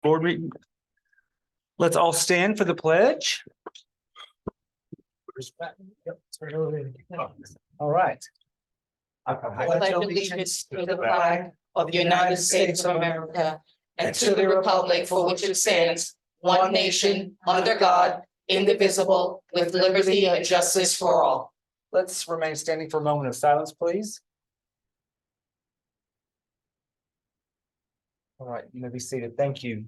board meeting. Let's all stand for the pledge. All right. I pledge allegiance to the flag of the United States of America and to the republic for which it stands, one nation, under God, indivisible, with liberty and justice for all. Let's remain standing for a moment of silence, please. All right, you may be seated. Thank you.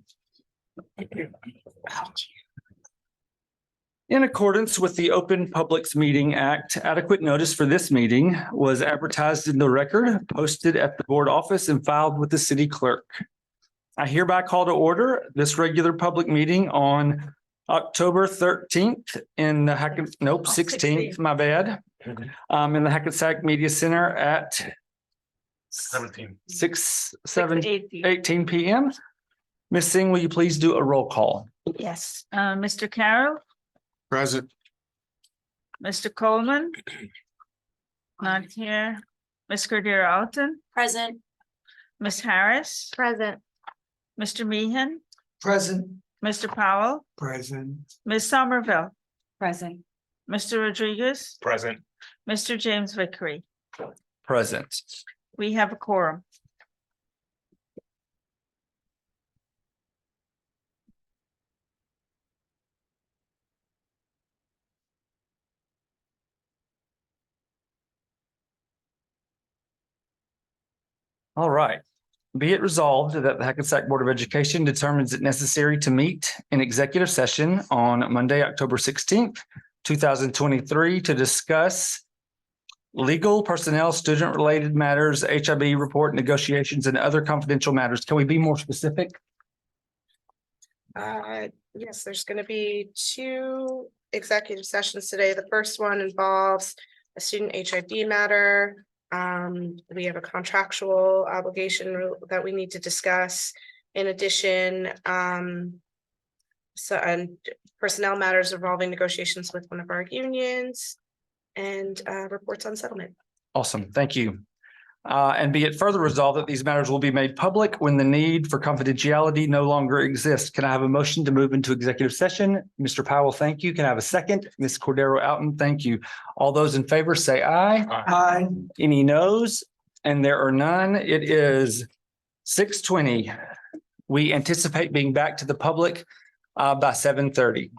In accordance with the Open Publics Meeting Act, adequate notice for this meeting was advertised in the record, posted at the board office, and filed with the city clerk. I hereby call to order this regular public meeting on October 13th in the 16th, my bad. In the Hackensack Media Center at 18 p.m. Ms. Singh, will you please do a roll call? Yes, Mr. Carroll, Present. Mr. Coleman. Not here. Ms. Cordero Alton, Present. Ms. Harris, Present. Mr. Meehan, Present. Mr. Powell, Present. Ms. Somerville, Present. Mr. Rodriguez, Present. Mr. James Vickery. Present. We have a quorum. All right. Be it resolved that the Hackensack Board of Education determines it necessary to meet in executive session on Monday, October 16th, 2023 to discuss legal, personnel, student-related matters, HIB report negotiations, and other confidential matters. Can we be more specific? Yes, there's going to be two executive sessions today. The first one involves a student HIB matter. We have a contractual obligation that we need to discuss. In addition, and personnel matters involving negotiations with one of our unions and reports on settlement. Awesome. Thank you. And be it further resolved that these matters will be made public when the need for confidentiality no longer exists. Can I have a motion to move into executive session? Mr. Powell, thank you. Can I have a second? Ms. Cordero Alton, thank you. All those in favor say aye. Aye. Any noes? And there are none. It is 6:20. We anticipate being back to the public by 7:30.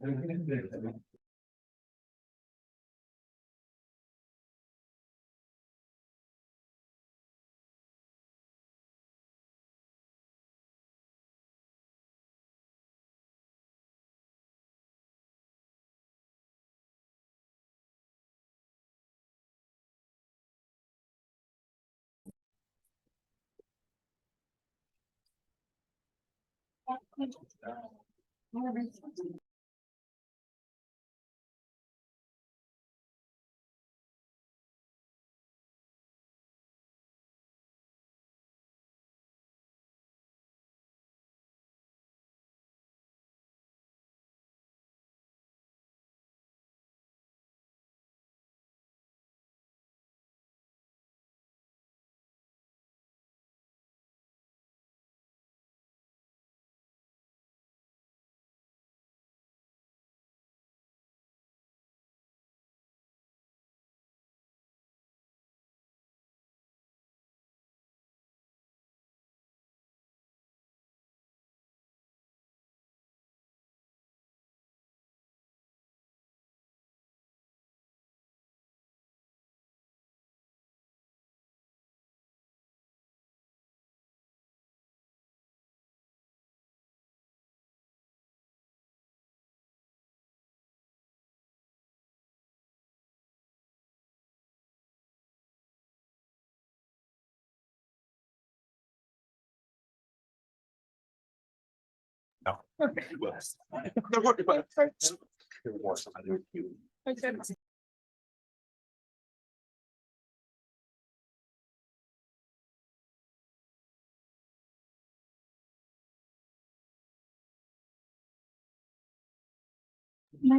I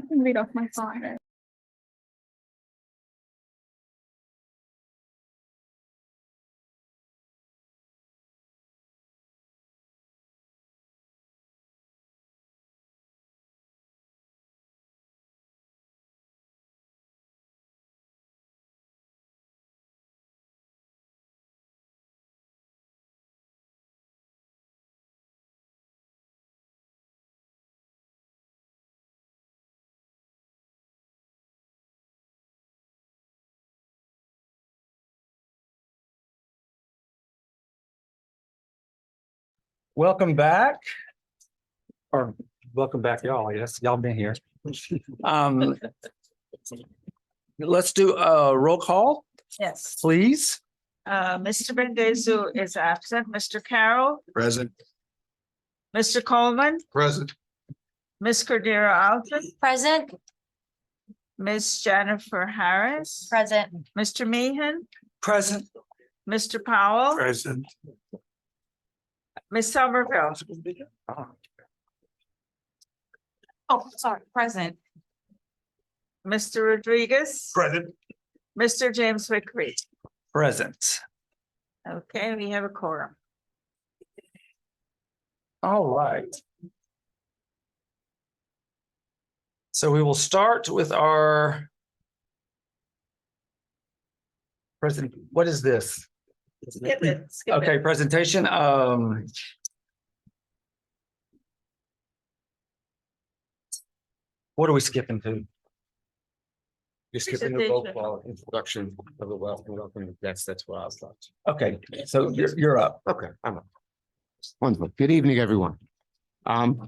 can read off my phone. Welcome back. Or welcome back, y'all. Yes, y'all been here. Let's do a roll call, Yes. please. Mr. Bendezu is absent. Mr. Carroll, Present. Mr. Coleman, Present. Ms. Cordero Alton, Present. Ms. Jennifer Harris, Present. Mr. Meehan, Present. Mr. Powell, Present. Ms. Somerville. Oh, sorry, present. Mr. Rodriguez, Present. Mr. James Vickery. Present. Okay, we have a quorum. All right. So we will start with our present. What is this? Skip it, skip it. Okay, presentation. What are we skipping to? You're skipping the roll call introduction of the welcome. That's what I was thought. Okay, so you're up. Okay, I'm up. Wonderful. Good evening, everyone.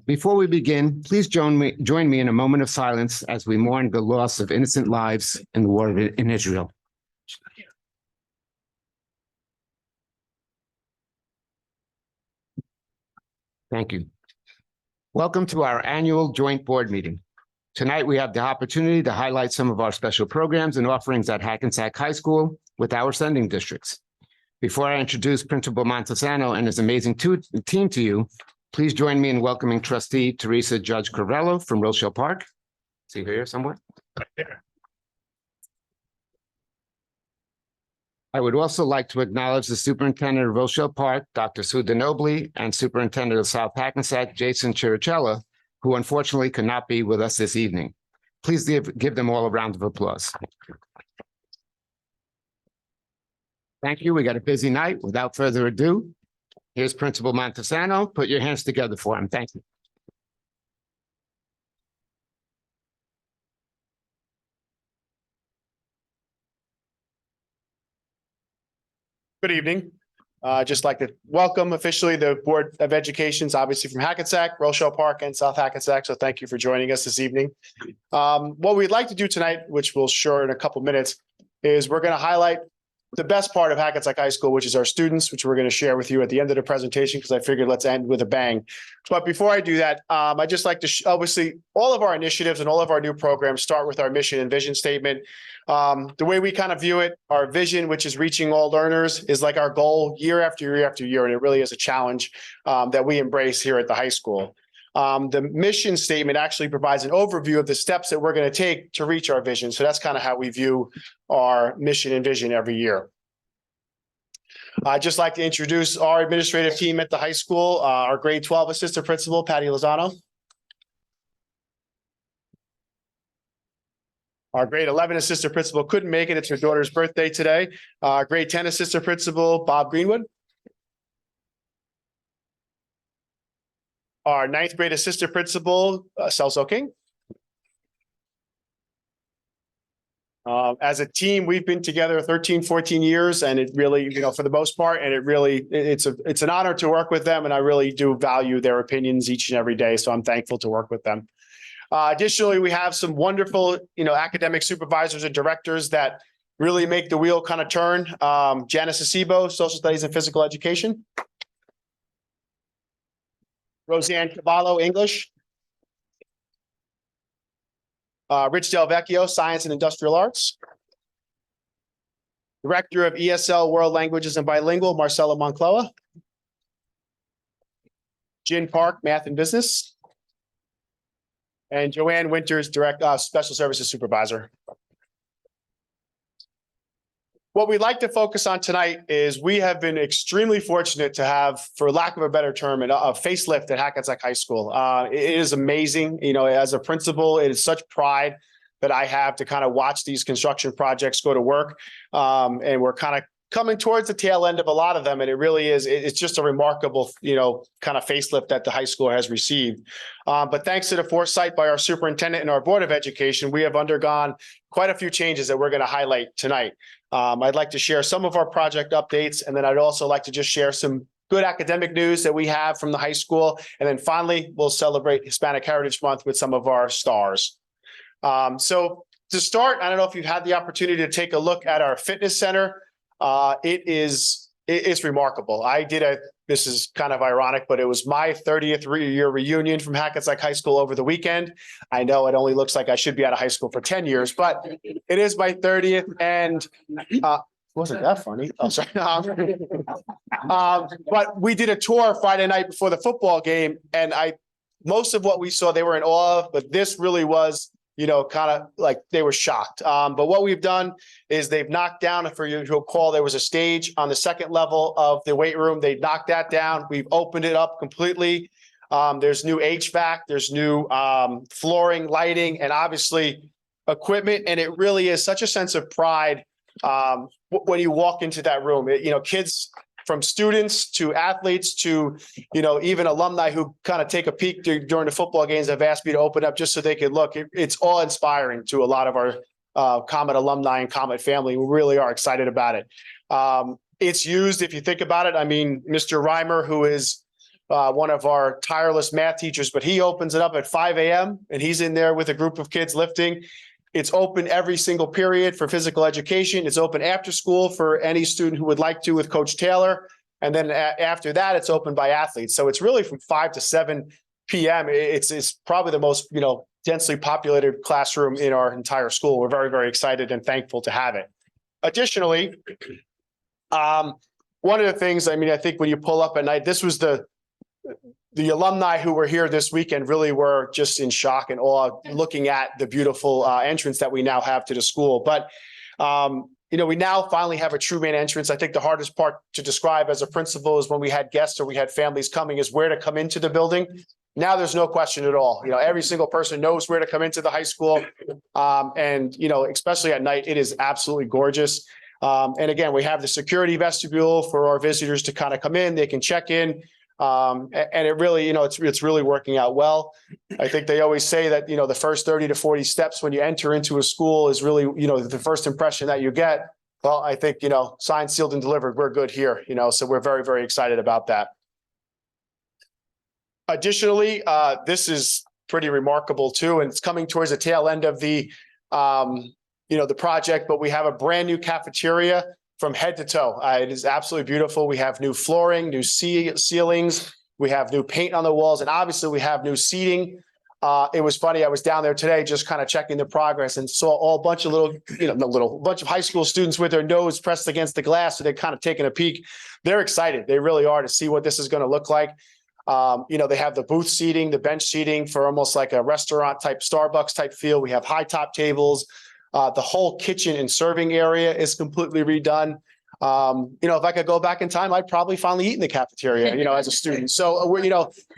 Before we begin, please join me in a moment of silence as we mourn the loss of innocent lives in the war in Israel. Thank you. Welcome to our annual joint board meeting. Tonight, we have the opportunity to highlight some of our special programs and offerings at Hackensack High School with our sending districts. Before I introduce Principal Montesano and his amazing team to you, please join me in welcoming Trustee Teresa Judge Corvello from Rochelle Park. See her here somewhere? Right there. I would also like to acknowledge the Superintendent of Rochelle Park, Dr. Sue DeNobly, and Superintendent of South Hackensack, Jason Chirichella, who unfortunately could not be with us this evening. Please give them all a round of applause. Thank you. We got a busy night. Without further ado, here's Principal Montesano. Put your hands together for him. Thank you. Good evening. Just like to welcome officially the Board of Education's obviously from Hackensack, Rochelle Park and South Hackensack. So thank you for joining us this evening. What we'd like to do tonight, which we'll share in a couple minutes, is we're going to highlight the best part of Hackensack High School, which is our students, which we're going to share with you at the end of the presentation, because I figured let's end with a bang. But before I do that, I'd just like to obviously all of our initiatives and all of our new programs start with our mission and vision statement. The way we kind of view it, our vision, which is reaching all learners, is like our goal year after year after year. And it really is a challenge that we embrace here at the high school. The mission statement actually provides an overview of the steps that we're going to take to reach our vision. So that's kind of how we view our mission and vision every year. I'd just like to introduce our administrative team at the high school, our grade 12 assistant principal, Patty Lozano. Our grade 11 assistant principal couldn't make it. It's her daughter's birthday today. Grade 10 assistant principal, Bob Greenwood. Our 9th grade assistant principal, Celso King. As a team, we've been together 13, 14 years, and it really, for the most part, and it's an honor to work with them. And I really do value their opinions each and every day. So I'm thankful to work with them. Additionally, we have some wonderful, academic supervisors and directors that really make the wheel kind of turn. Janice Acebo, Social Studies and Physical Education. Roseanne Cavallo, English. Rich Del Vecchio, Science and Industrial Arts. Director of ESL World Languages and Bilingual, Marcella Moncloa. Jin Park, Math and Business. And Joanne Winters, Special Services Supervisor. What we'd like to focus on tonight is we have been extremely fortunate to have, for lack of a better term, a facelift at Hackensack High School. It is amazing. As a principal, it is such pride that I have to kind of watch these construction projects go to work. And we're kind of coming towards the tail end of a lot of them. And it really is, it's just a remarkable, kind of facelift that the high school has received. But thanks to the foresight by our superintendent and our Board of Education, we have undergone quite a few changes that we're going to highlight tonight. I'd like to share some of our project updates, and then I'd also like to just share some good academic news that we have from the high school. And then finally, we'll celebrate Hispanic Heritage Month with some of our stars. So to start, I don't know if you've had the opportunity to take a look at our fitness center. It's remarkable. This is kind of ironic, but it was my 30th year reunion from Hackensack High School over the weekend. I know it only looks like I should be out of high school for 10 years, but it is my 30th. And wasn't that funny? Oh, sorry. But we did a tour Friday night before the football game, and most of what we saw, they were in awe of, but this really was, kind of like they were shocked. But what we've done is they've knocked down, for you to recall, there was a stage on the second level of the weight room. They knocked that down. We've opened it up completely. There's new HVAC, there's new flooring, lighting, and obviously equipment. And it really is such a sense of pride when you walk into that room. Kids, from students to athletes to, even alumni who kind of take a peek during the football games, have asked me to open up just so they could look. It's all inspiring to a lot of our Comet alumni and Comet family. We really are excited about it. It's used, if you think about it, Mr. Reimer, who is one of our tireless math teachers, but he opens it up at 5 a.m. and he's in there with a group of kids lifting. It's open every single period for physical education. It's open after school for any student who would like to with Coach Taylor. And then after that, it's open by athletes. So it's really from 5 to 7 p.m. It's probably the most, densely populated classroom in our entire school. We're very, very excited and thankful to have it. Additionally, one of the things, I think when you pull up at night, this was the alumni who were here this weekend really were just in shock and awe looking at the beautiful entrance that we now have to the school. But, we now finally have a true main entrance. I think the hardest part to describe as a principal is when we had guests or we had families coming is where to come into the building. Now there's no question at all. Every single person knows where to come into the high school. And, especially at night, it is absolutely gorgeous. And again, we have the security vestibule for our visitors to kind of come in. They can check in. And it really, it's really working out well. I think they always say that, the first 30 to 40 steps when you enter into a school is really, the first impression that you get. Well, I think, signed, sealed and delivered, we're good here, so we're very, very excited about that. Additionally, this is pretty remarkable too, and it's coming towards the tail end of the project, but we have a brand new cafeteria from head to toe. It is absolutely beautiful. We have new flooring, new ceilings, we have new paint on the walls, and obviously we have new seating. It was funny. I was down there today just kind of checking the progress and saw a bunch of bunch of high school students with their nose pressed against the glass. So they're kind of taking a peek. They're excited. They really are, to see what this is going to look like. They have the booth seating, the bench seating for almost like a restaurant type, Starbucks type feel. We have high top tables. The whole kitchen and serving area is completely redone. If I could go back in time, I'd probably finally eat in the cafeteria, as a student. So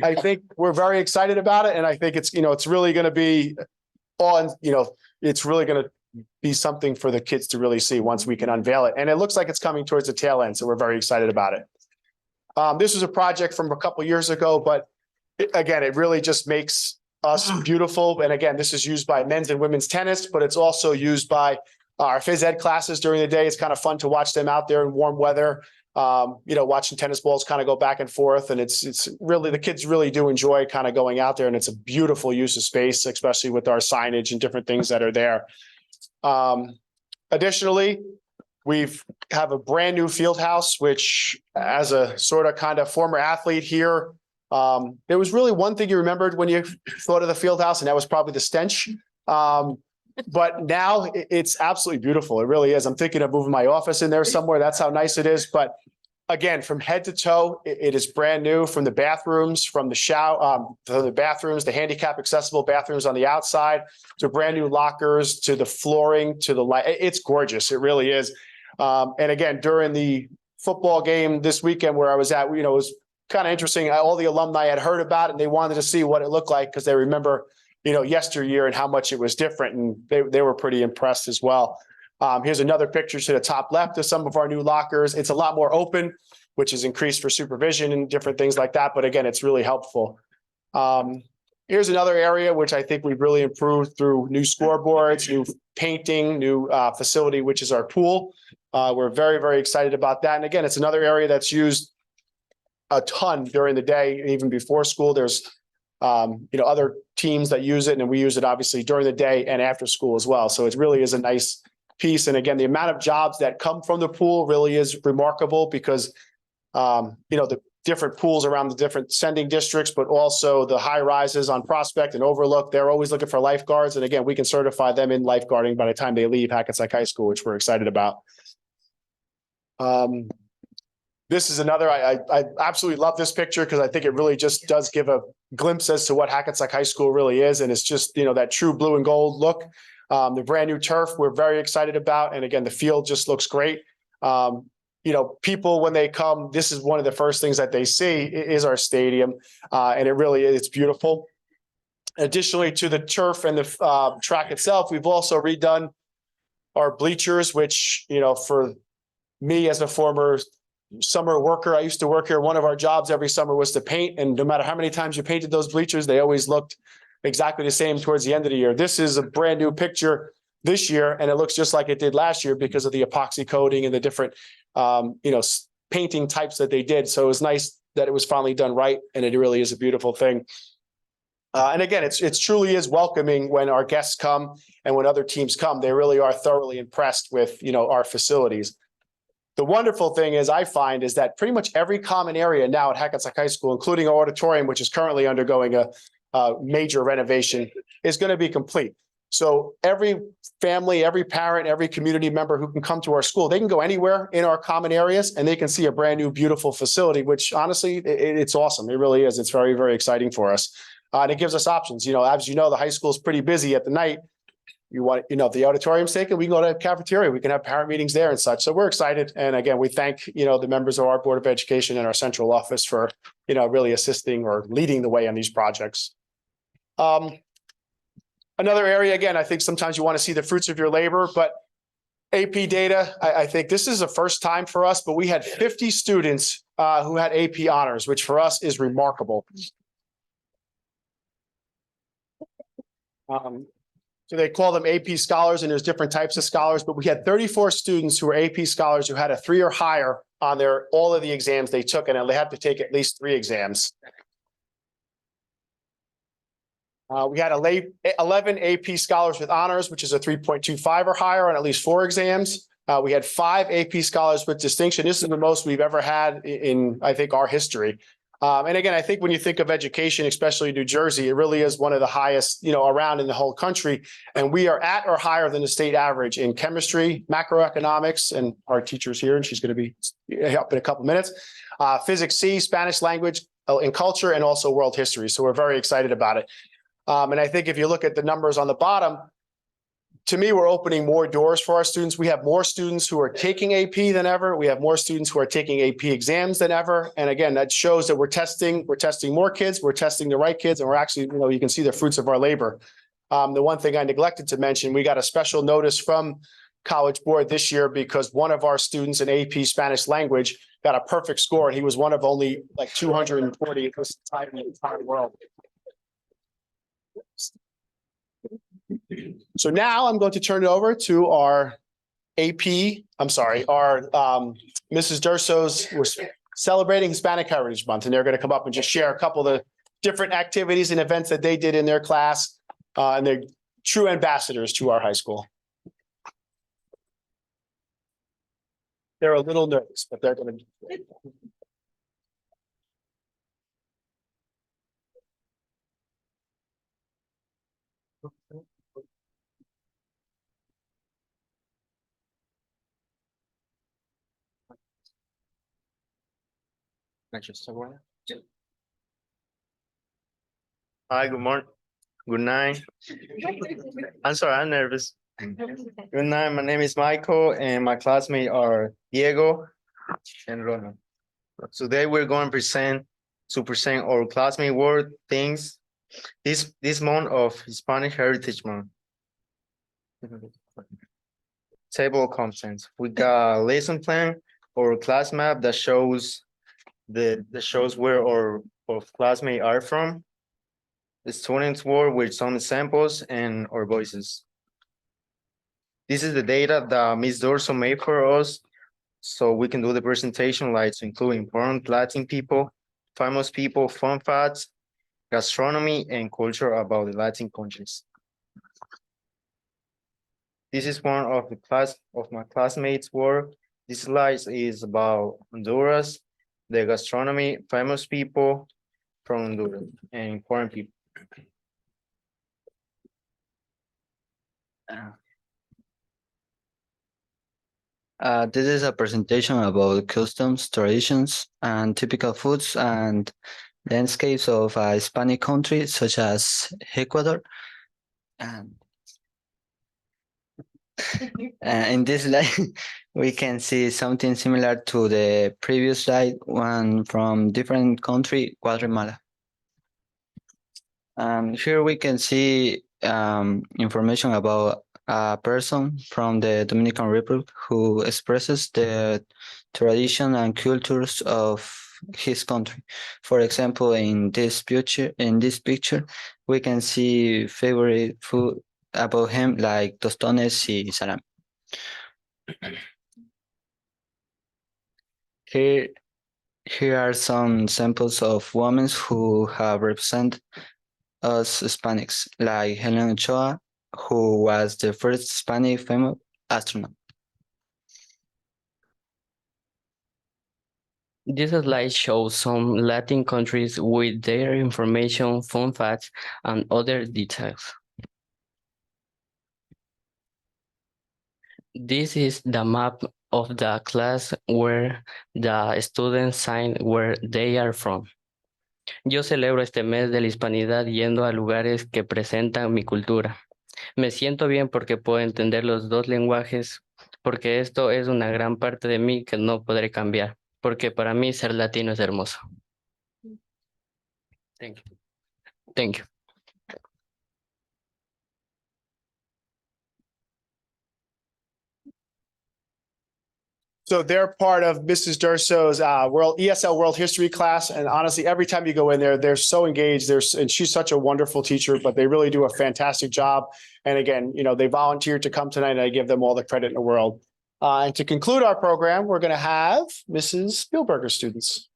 I think we're very excited about it. And I think it's really going to be it's really going to be something for the kids to really see once we can unveil it. And it looks like it's coming towards the tail end. So we're very excited about it. This was a project from a couple years ago, but again, it really just makes us beautiful. And again, this is used by men's and women's tennis, but it's also used by our phys ed classes during the day. It's kind of fun to watch them out there in warm weather, watching tennis balls kind of go back and forth. And it's really, the kids really do enjoy kind of going out there, and it's a beautiful use of space, especially with our signage and different things that are there. Additionally, we have a brand new field house, which, as a sort of kind of former athlete here, there was really one thing you remembered when you thought of the field house, and that was probably the stench. But now it's absolutely beautiful. It really is. I'm thinking of moving my office in there somewhere. That's how nice it is. But again, from head to toe, it is brand new. From the bathrooms, from the shower, to the bathrooms, the handicap accessible bathrooms on the outside, to brand new lockers, to the flooring, to the light. It's gorgeous. It really is. And again, during the football game this weekend where I was at, it was kind of interesting. All the alumni had heard about it, and they wanted to see what it looked like because they remember, yesteryear and how much it was different. And they were pretty impressed as well. Here's another picture to the top left of some of our new lockers. It's a lot more open, which is increased for supervision and different things like that. But again, it's really helpful. Here's another area which I think we've really improved through new scoreboards, new painting, new facility, which is our pool. We're very, very excited about that. And again, it's another area that's used a ton during the day, even before school. There's other teams that use it, and we use it obviously during the day and after school as well. So it really is a nice piece. And again, the amount of jobs that come from the pool really is remarkable because, the different pools around the different sending districts, but also the high rises on Prospect and Overlook, they're always looking for lifeguards. And again, we can certify them in lifeguarding by the time they leave Hackensack High School, which we're excited about. This is another, I absolutely love this picture because I think it really just does give a glimpse as to what Hackensack High School really is. And it's just, that true blue and gold look. The brand new turf we're very excited about. And again, the field just looks great. People, when they come, this is one of the first things that they see is our stadium. And it really is, it's beautiful. Additionally to the turf and the track itself, we've also redone our bleachers, which, for me as a former summer worker, I used to work here. One of our jobs every summer was to paint. And no matter how many times you painted those bleachers, they always looked exactly the same towards the end of the year. This is a brand new picture this year, and it looks just like it did last year because of the epoxy coating and the different, painting types that they did. So it was nice that it was finally done right. And it really is a beautiful thing. And again, it's truly is welcoming when our guests come and when other teams come. They really are thoroughly impressed with, our facilities. The wonderful thing is I find is that pretty much every common area now at Hackensack High School, including our auditorium, which is currently undergoing a major renovation, is going to be complete. So every family, every parent, every community member who can come to our school, they can go anywhere in our common areas and they can see a brand new, beautiful facility, which honestly, it's awesome. It really is. It's very, very exciting for us. And it gives us options. As you know, the high school is pretty busy at the night. You want, if the auditorium's taken, we can go to the cafeteria. We can have parent meetings there and such. So we're excited. And again, we thank, the members of our Board of Education and our central office for, really assisting or leading the way on these projects. Another area, again, I think sometimes you want to see the fruits of your labor, but AP data, I think this is a first time for us, but we had 50 students who had AP honors, which for us is remarkable. So they call them AP scholars, and there's different types of scholars, but we had 34 students who were AP scholars who had a 3 or higher on all of the exams they took, and they had to take at least 3 exams. We had 11 AP scholars with honors, which is a 3.25 or higher on at least 4 exams. We had 5 AP scholars with distinction. This is the most we've ever had in, I think, our history. And again, I think when you think of education, especially New Jersey, it really is one of the highest, around in the whole country. And we are at or higher than the state average in chemistry, macroeconomics, and our teacher's here, and she's going to be up in a couple minutes. Physics C, Spanish language, and culture, and also world history. So we're very excited about it. And I think if you look at the numbers on the bottom, to me, we're opening more doors for our students. We have more students who are taking AP than ever. We have more students who are taking AP exams than ever. And again, that shows that we're testing more kids, we're testing the right kids, and we're actually, you can see the fruits of our labor. The one thing I neglected to mention, we got a special notice from College Board this year because one of our students in AP Spanish language got a perfect score, and he was one of only like 240 in the entire world. So now I'm going to turn it over to our Mrs. Durso's. We're celebrating Hispanic Heritage Month, and they're going to come up and just share a couple of the different activities and events that they did in their class, and they're true ambassadors to our high school. They're a little nervous, but they're going to. Hi, good morning. Good night. I'm sorry, I'm nervous. Good night. My name is Michael, and my classmates are Diego and Ronald. Today we're going to present our classmate word things this month of Hispanic Heritage Month. Table of contents. We got a lesson plan or class map that shows where our classmates are from. The students' work with some examples and our voices. This is the data that Ms. Dorso made for us, so we can do the presentation like to include important Latin people, famous people, fun facts, gastronomy, and culture about the Latin countries. This is one of my classmates' work. This slide is about Honduras, the gastronomy, famous people from Honduras, and important people. This is a presentation about customs, traditions, and typical foods and landscapes of a Hispanic country such as Ecuador. And in this slide, we can see something similar to the previous slide, one from different country, Guatemala. And here we can see information about a person from the Dominican Republic who expresses the tradition and cultures of his country. For example, in this picture, we can see favorite food about him like tostones y salami. Here are some samples of women who have represented us Hispanics, like Helen Ochoa, who was the first Hispanic female astronaut. This slide shows some Latin countries with their information, fun facts, and other details. This is the map of the class where the students sign where they are from. Yo celebro este mes de la hispanidad yendo a lugares que presentan mi cultura. Me siento bien porque puedo entender los dos lenguajes, porque esto es una gran parte de mí que no podré cambiar, porque para mí ser latino es hermoso. Thank you. Thank you. So they're part of Mrs. Durso's ESL World History class. And honestly, every time you go in there, they're so engaged. And she's such a wonderful teacher, but they really do a fantastic job. And again, they volunteered to come tonight, and I give them all the credit in the world. And to conclude our program, we're going to have Mrs. Spielberger students.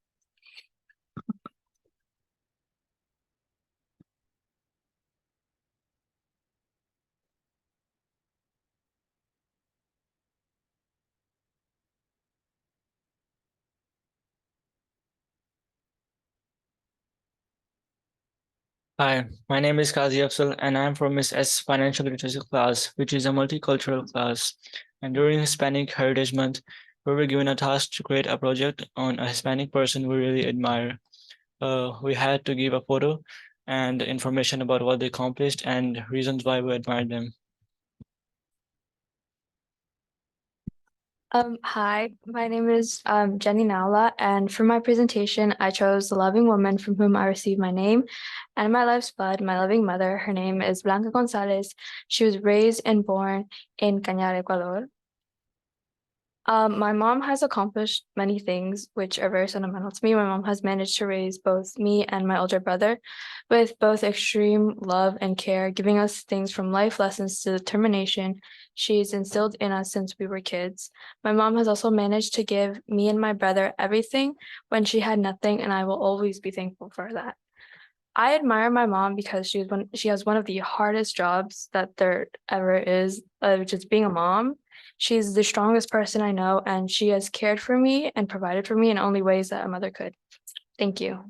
Hi, my name is Kazi Afzal and I'm from Miss S Financial Literacy class, which is a multicultural class. And during Hispanic Heritage Month, we were given a task to create a project on a Hispanic person we really admire. We had to give a photo and information about what they accomplished and reasons why we admired them. Hi, my name is Jenny Nowla, and for my presentation, I chose the loving woman from whom I received my name and my life's blood, my loving mother. Her name is Blanca Gonzalez. She was raised and born in Cañar, Ecuador. My mom has accomplished many things which are very sentimental to me. My mom has managed to raise both me and my older brother with both extreme love and care, giving us things from life lessons to determination she's instilled in us since we were kids. My mom has also managed to give me and my brother everything when she had nothing, and I will always be thankful for that. I admire my mom because she has one of the hardest jobs that there ever is, which is being a mom. She's the strongest person I know, and she has cared for me and provided for me in only ways that a mother could. Thank you.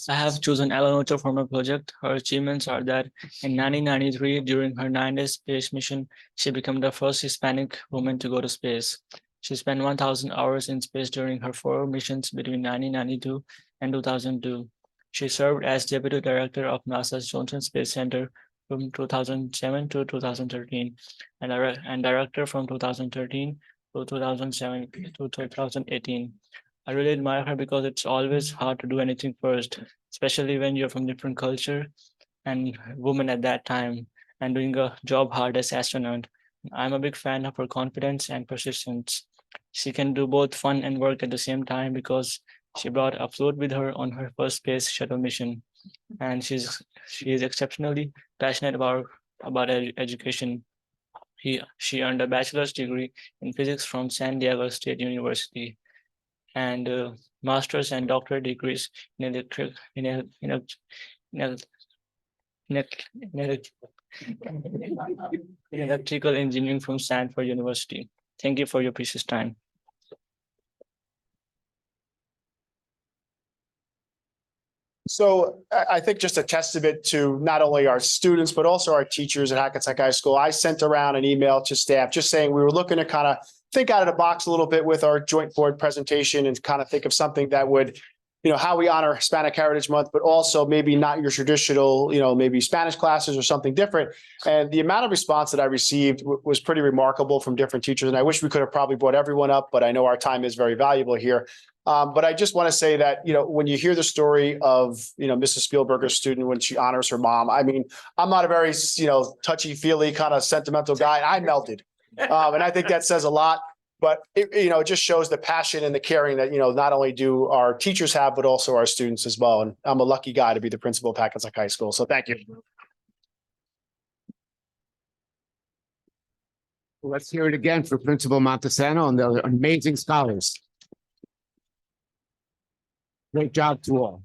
I have chosen Ellen Ocho for my project. Her achievements are that in 1993, during her 9-day space mission, she became the first Hispanic woman to go to space. She spent 1,000 hours in space during her 4 missions between 1992 and 2002. She served as Deputy Director of NASA's Johnson Space Center from 2007 to 2013, and Director from 2013 to 2007 to 2018. I really admire her because it's always hard to do anything first, especially when you're from different culture and woman at that time and doing a job hard as astronaut. I'm a big fan of her confidence and persistence. She can do both fun and work at the same time because she brought a float with her on her first space shuttle mission. And she is exceptionally passionate about education. She earned a bachelor's degree in physics from San Diego State University and master's and doctorate degrees in electrical engineering from Stanford University. Thank you for your precious time. So I think just a testament to not only our students, but also our teachers at Hackensack High School. I sent around an email to staff just saying we were looking to kind of think out of the box a little bit with our joint board presentation and kind of think of something that would, how we honor Hispanic Heritage Month, but also maybe not your traditional, maybe Spanish classes or something different. And the amount of response that I received was pretty remarkable from different teachers. And I wish we could have probably brought everyone up, but I know our time is very valuable here. But I just want to say that, when you hear the story of, Mrs. Spielberger's student, when she honors her mom, I mean, I'm not a very, touchy feely kind of sentimental guy. I melted. And I think that says a lot, but it just shows the passion and the caring that, not only do our teachers have, but also our students as well. And I'm a lucky guy to be the principal of Hackensack High School. So thank you. Let's hear it again for Principal Montesano and the amazing scholars. Great job to all.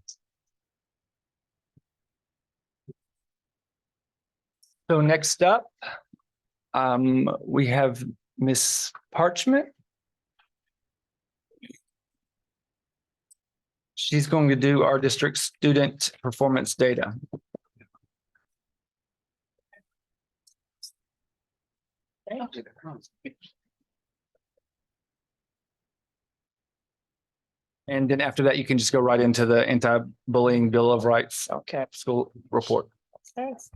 So next up, we have Miss Parchment. She's going to do our district student performance data. And then after that, you can just go right into the anti-bullying Bill of Rights. Okay. School report. Thanks.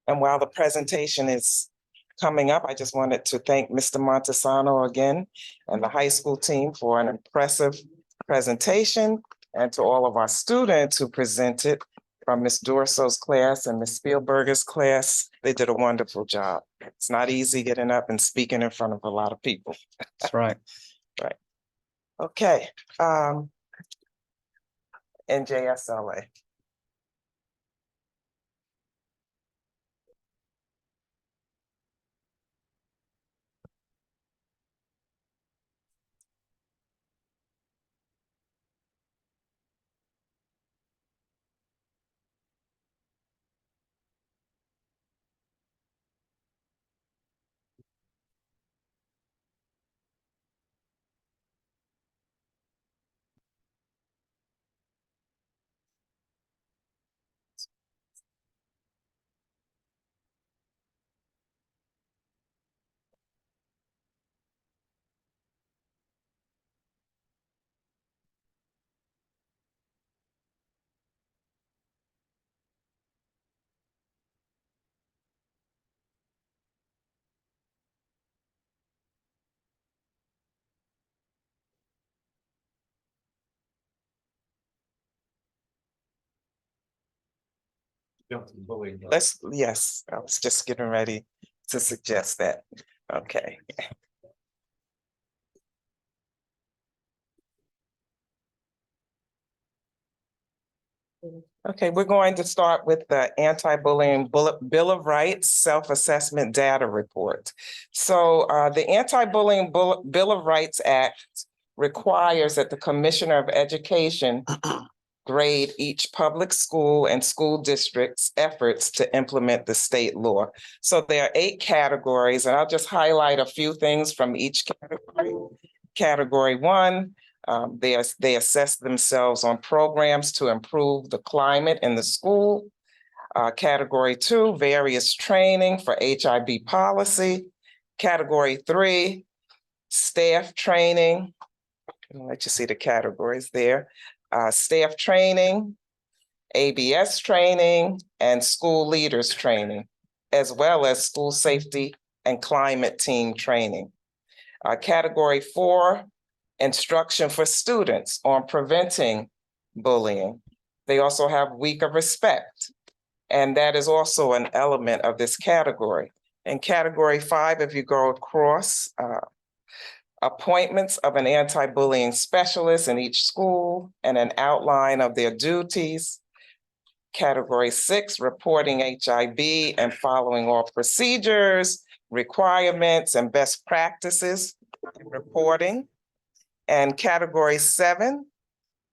And while the presentation is coming up, I just wanted to thank Mr. Montesano again and the high school team for an impressive presentation, and to all of our students who presented from Ms. Dorso's class and Ms. Spielberger's class. They did a wonderful job. It's not easy getting up and speaking in front of a lot of people. That's right. Right. Okay. NJSLA. Yes, I was just getting ready to suggest that. Okay. Okay, we're going to start with the anti-bullying Bill of Rights Self-Assessment Data Report. So the Anti-Bullying Bill of Rights Act requires that the Commissioner of Education grade each public school and school district's efforts to implement the state law. So there are 8 categories, and I'll just highlight a few things from each category. Category 1, they assess themselves on programs to improve the climate in the school. Category 2, various training for HIB policy. Category 3, staff training. I'll let you see the categories there. Staff training, ABS training, and school leaders training, as well as school safety and climate team training. Category 4, instruction for students on preventing bullying. They also have week of respect, and that is also an element of this category. In category 5, if you go across, appointments of an anti-bullying specialist in each school and an outline of their duties. Category 6, reporting HIB and following all procedures, requirements, and best practices in reporting. And category 7,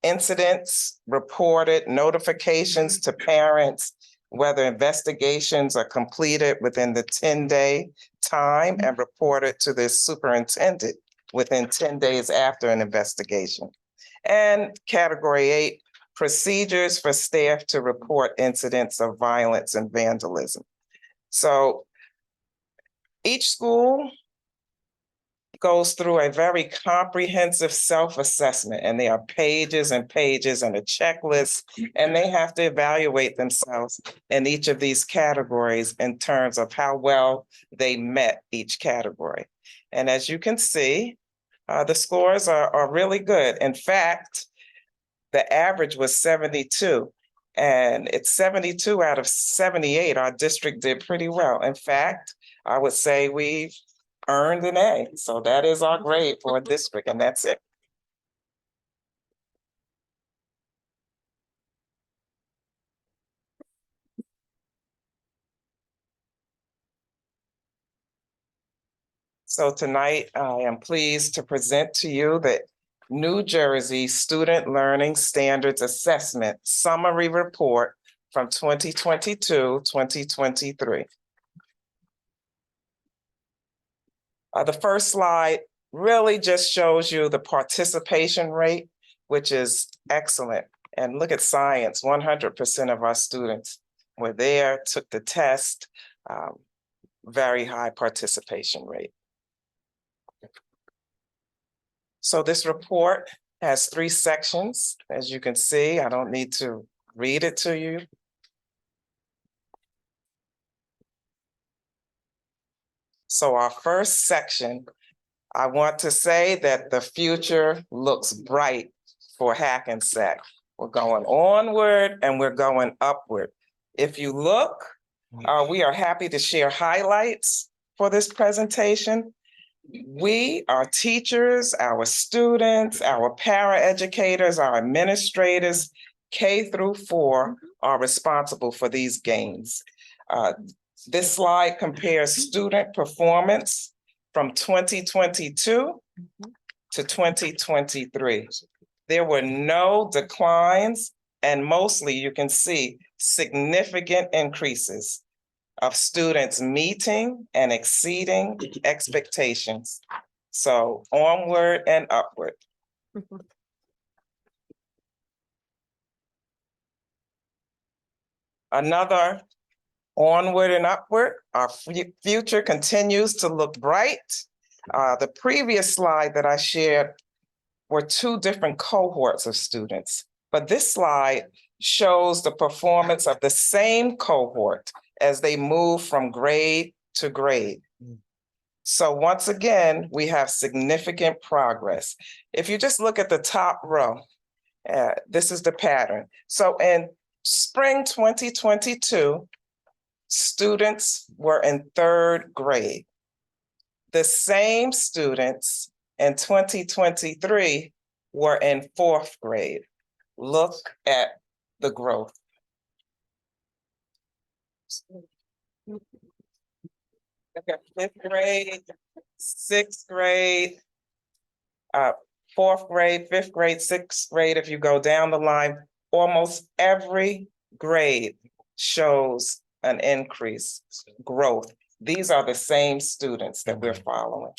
incidents reported, notifications to parents, whether investigations are completed within the 10-day time and reported to the superintendent within 10 days after an investigation. And category 8, procedures for staff to report incidents of violence and vandalism. So each school goes through a very comprehensive self-assessment, and there are pages and pages and a checklist, and they have to evaluate themselves in each of these categories in terms of how well they met each category. And as you can see, the scores are really good. In fact, the average was 72, and it's 72 out of 78. Our district did pretty well. In fact, I would say we earned an A. So that is our grade for a district, and that's it. So tonight, I am pleased to present to you the New Jersey Student Learning Standards Assessment Summary Report from 2022-2023. The first slide really just shows you the participation rate, which is excellent. And look at science, 100% of our students were there, took the test, very high participation rate. So this report has 3 sections, as you can see. I don't need to read it to you. So our first section, I want to say that the future looks bright for Hackensack. We're going onward and we're going upward. If you look, we are happy to share highlights for this presentation. We, our teachers, our students, our paraeducators, our administrators, K through 4 are responsible for these gains. This slide compares student performance from 2022 to 2023. There were no declines, and mostly you can see significant increases of students meeting and exceeding expectations. So onward and upward. Another onward and upward, our future continues to look bright. The previous slide that I shared were 2 different cohorts of students, but this slide shows the performance of the same cohort as they move from grade to grade. So once again, we have significant progress. If you just look at the top row, this is the pattern. So in spring 2022, students were in 3rd grade. The same students in 2023 were in 4th grade. Look at the growth. Look at 5th grade, 6th grade, 4th grade, 5th grade, 6th grade. If you go down the line, almost every grade shows an increase, growth. These are the same students that we're following.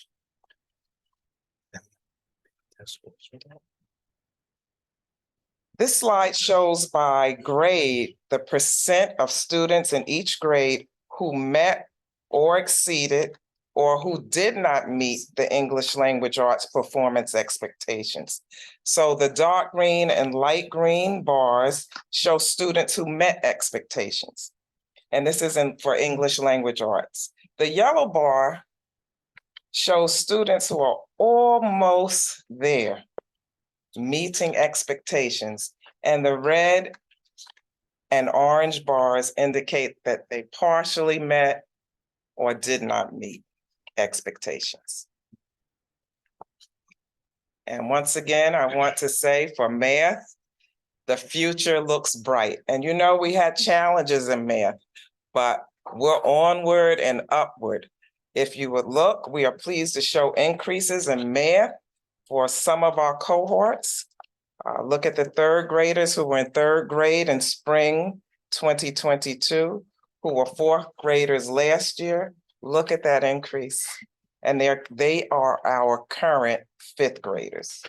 This slide shows by grade the percent of students in each grade who met or exceeded or who did not meet the English language arts performance expectations. So the dark green and light green bars show students who met expectations. And this isn't for English language arts. The yellow bar shows students who are almost there, meeting expectations, and the red and orange bars indicate that they partially met or did not meet expectations. And once again, I want to say for math, the future looks bright. And you know, we had challenges in math, but we're onward and upward. If you would look, we are pleased to show increases in math for some of our cohorts. Look at the 3rd graders who were in 3rd grade in spring 2022, who were 4th graders last year. Look at that increase. And they are our current 5th graders.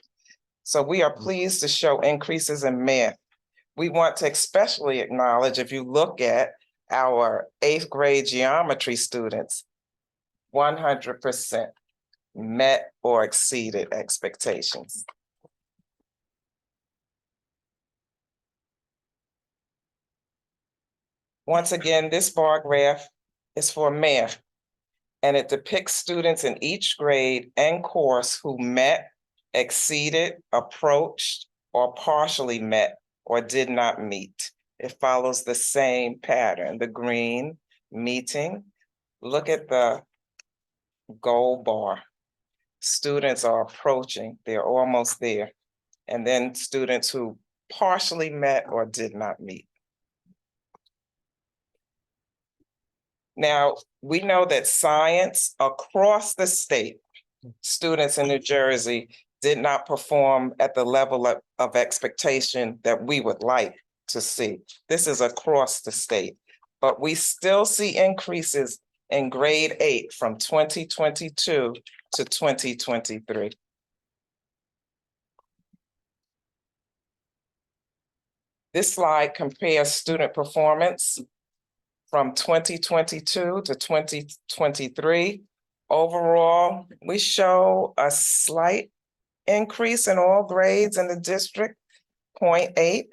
So we are pleased to show increases in math. We want to especially acknowledge, if you look at our 8th grade geometry students, 100% met or exceeded expectations. Once again, this bar graph is for math, and it depicts students in each grade and course who met, exceeded, approached, or partially met or did not meet. It follows the same pattern, the green, meeting. Look at the gold bar. Students are approaching, they're almost there. And then students who partially met or did not meet. Now, we know that science across the state, students in New Jersey did not perform at the level of expectation that we would like to see. This is across the state, but we still see increases in grade 8 from 2022 to 2023. This slide compares student performance from 2022 to 2023. Overall, we show a slight increase in all grades in the district, 0.8,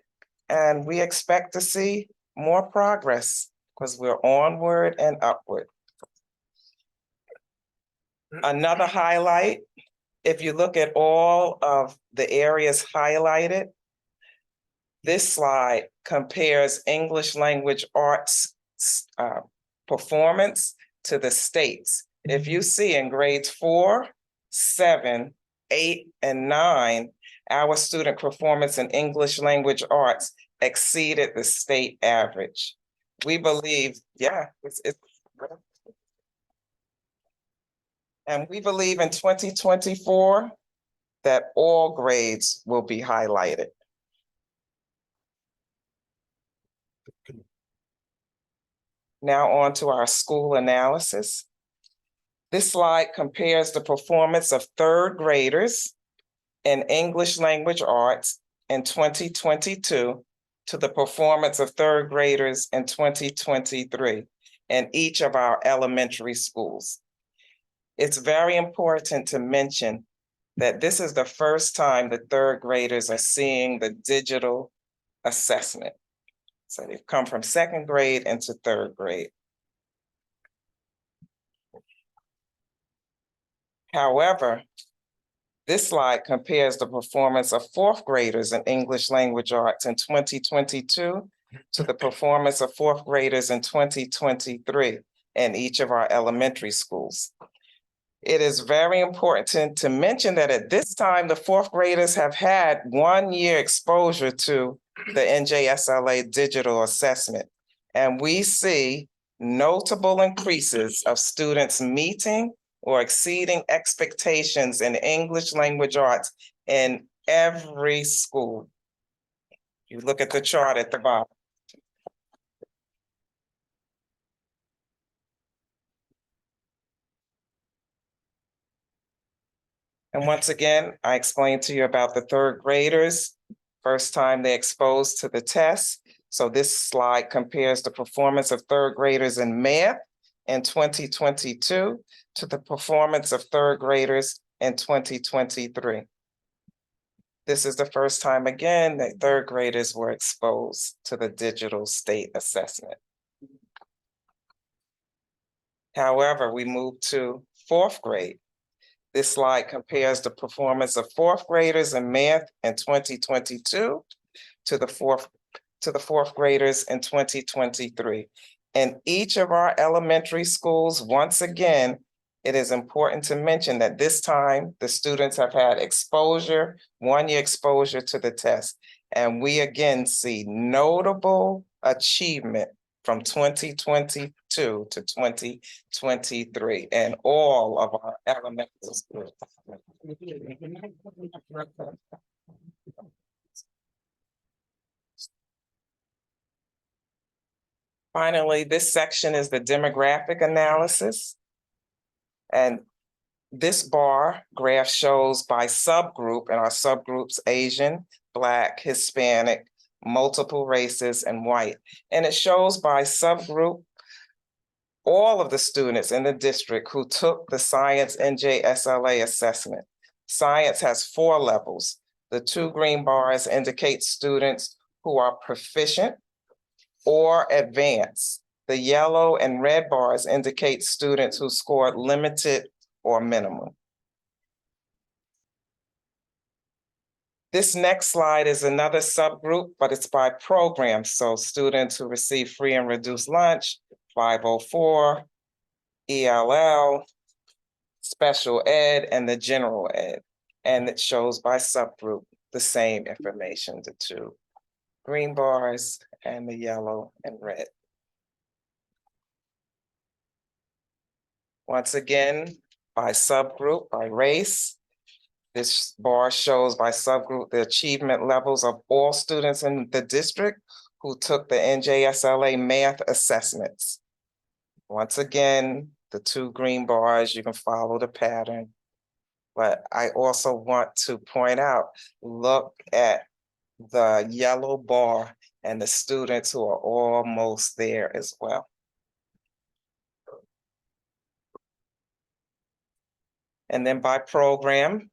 and we expect to see more progress because we're onward and upward. Another highlight, if you look at all of the areas highlighted, this slide compares English language arts performance to the states. If you see in grades 4, 7, 8, and 9, our student performance in English language arts exceeded the state average. We believe, and we believe in 2024 that all grades will be highlighted. Now on to our school analysis. This slide compares the performance of third graders in English language arts in 2022 to the performance of third graders in 2023 in each of our elementary schools. It's very important to mention that this is the first time the third graders are seeing the digital assessment. So they've come from second grade into third grade. However, this slide compares the performance of fourth graders in English language arts in 2022 to the performance of fourth graders in 2023 in each of our elementary schools. It is very important to mention that at this time, the fourth graders have had 1 year exposure to the NJSLA digital assessment. And we see notable increases of students meeting or exceeding expectations in English language arts in every school. You look at the chart at the bottom. And once again, I explained to you about the third graders, first time they exposed to the test. So this slide compares the performance of third graders in math in 2022 to the performance of third graders in 2023. This is the first time again that third graders were exposed to the digital state assessment. However, we move to fourth grade. This slide compares the performance of fourth graders in math in 2022 to the fourth graders in 2023. In each of our elementary schools, once again, it is important to mention that this time the students have had exposure, 1 year exposure to the test. And we again see notable achievement from 2022 to 2023 in all of our elementary schools. Finally, this section is the demographic analysis. And this bar graph shows by subgroup, and our subgroups Asian, Black, Hispanic, multiple races, and white. And it shows by subgroup all of the students in the district who took the Science NJSLA assessment. Science has 4 levels. The 2 green bars indicate students who are proficient or advanced. The yellow and red bars indicate students who scored limited or minimum. This next slide is another subgroup, but it's by program. So students who receive free and reduced lunch, 504, ELL, special ed, and the general ed. And it shows by subgroup the same information, the 2 green bars and the yellow and red. Once again, by subgroup, by race, this bar shows by subgroup the achievement levels of all students in the district who took the NJSLA math assessments. Once again, the 2 green bars, you can follow the pattern. But I also want to point out, look at the yellow bar and the students who are almost there as well. And then by program,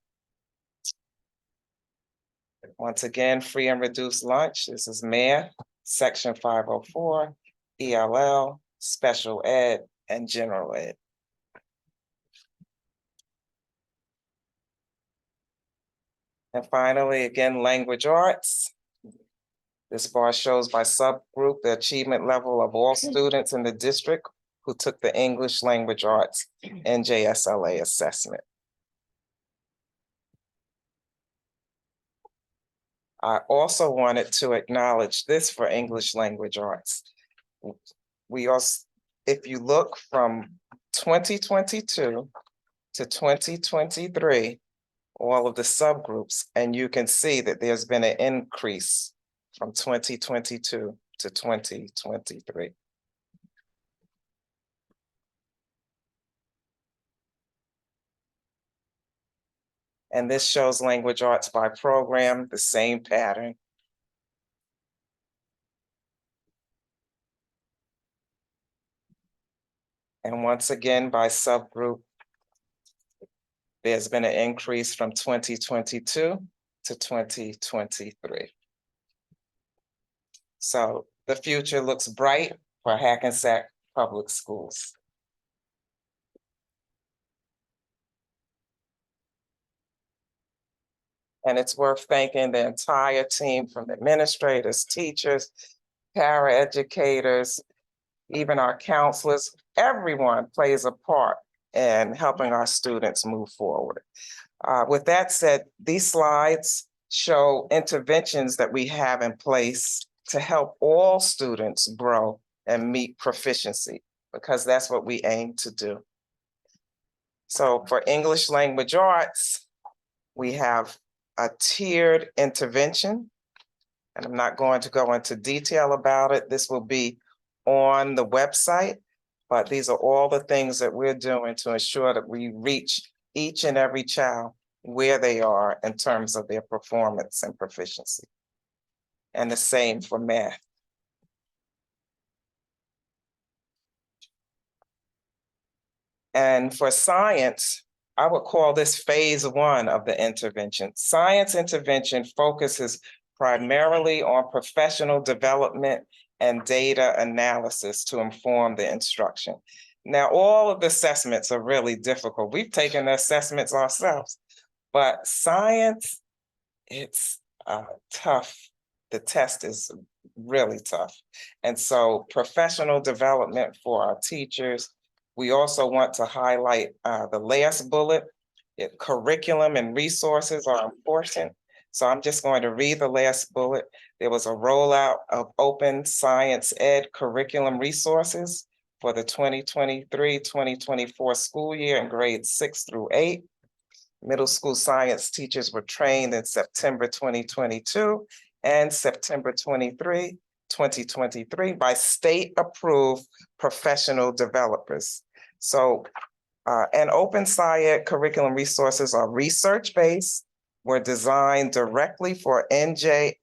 once again, free and reduced lunch. This is math, section 504, ELL, special ed, and general ed. And finally, again, language arts. This bar shows by subgroup the achievement level of all students in the district who took the English language arts NJSLA assessment. I also wanted to acknowledge this for English language arts. We also, if you look from 2022 to 2023, all of the subgroups, and you can see that there's been an increase from 2022 to 2023. And this shows language arts by program, the same pattern. And once again, by subgroup, there's been an increase from 2022 to 2023. So the future looks bright for Hackensack Public Schools. And it's worth thanking the entire team from administrators, teachers, paraeducators, even our counselors. Everyone plays a part in helping our students move forward. With that said, these slides show interventions that we have in place to help all students grow and meet proficiency, because that's what we aim to do. So for English language arts, we have a tiered intervention, and I'm not going to go into detail about it. This will be on the website, but these are all the things that we're doing to ensure that we reach each and every child where they are in terms of their performance and proficiency. And the same for math. And for science, I would call this phase one of the intervention. Science intervention focuses primarily on professional development and data analysis to inform the instruction. Now, all of the assessments are really difficult. We've taken the assessments ourselves, but science, it's tough. The test is really tough. And so professional development for our teachers. We also want to highlight the last bullet. Curriculum and resources are important. So I'm just going to read the last bullet. There was a rollout of open science ed curriculum resources for the 2023-2024 school year in grades 6 through 8. Middle school science teachers were trained in September 2022 and September 2023 by state-approved professional developers. So, and open SciEd curriculum resources are research-based, were designed directly for NJSLS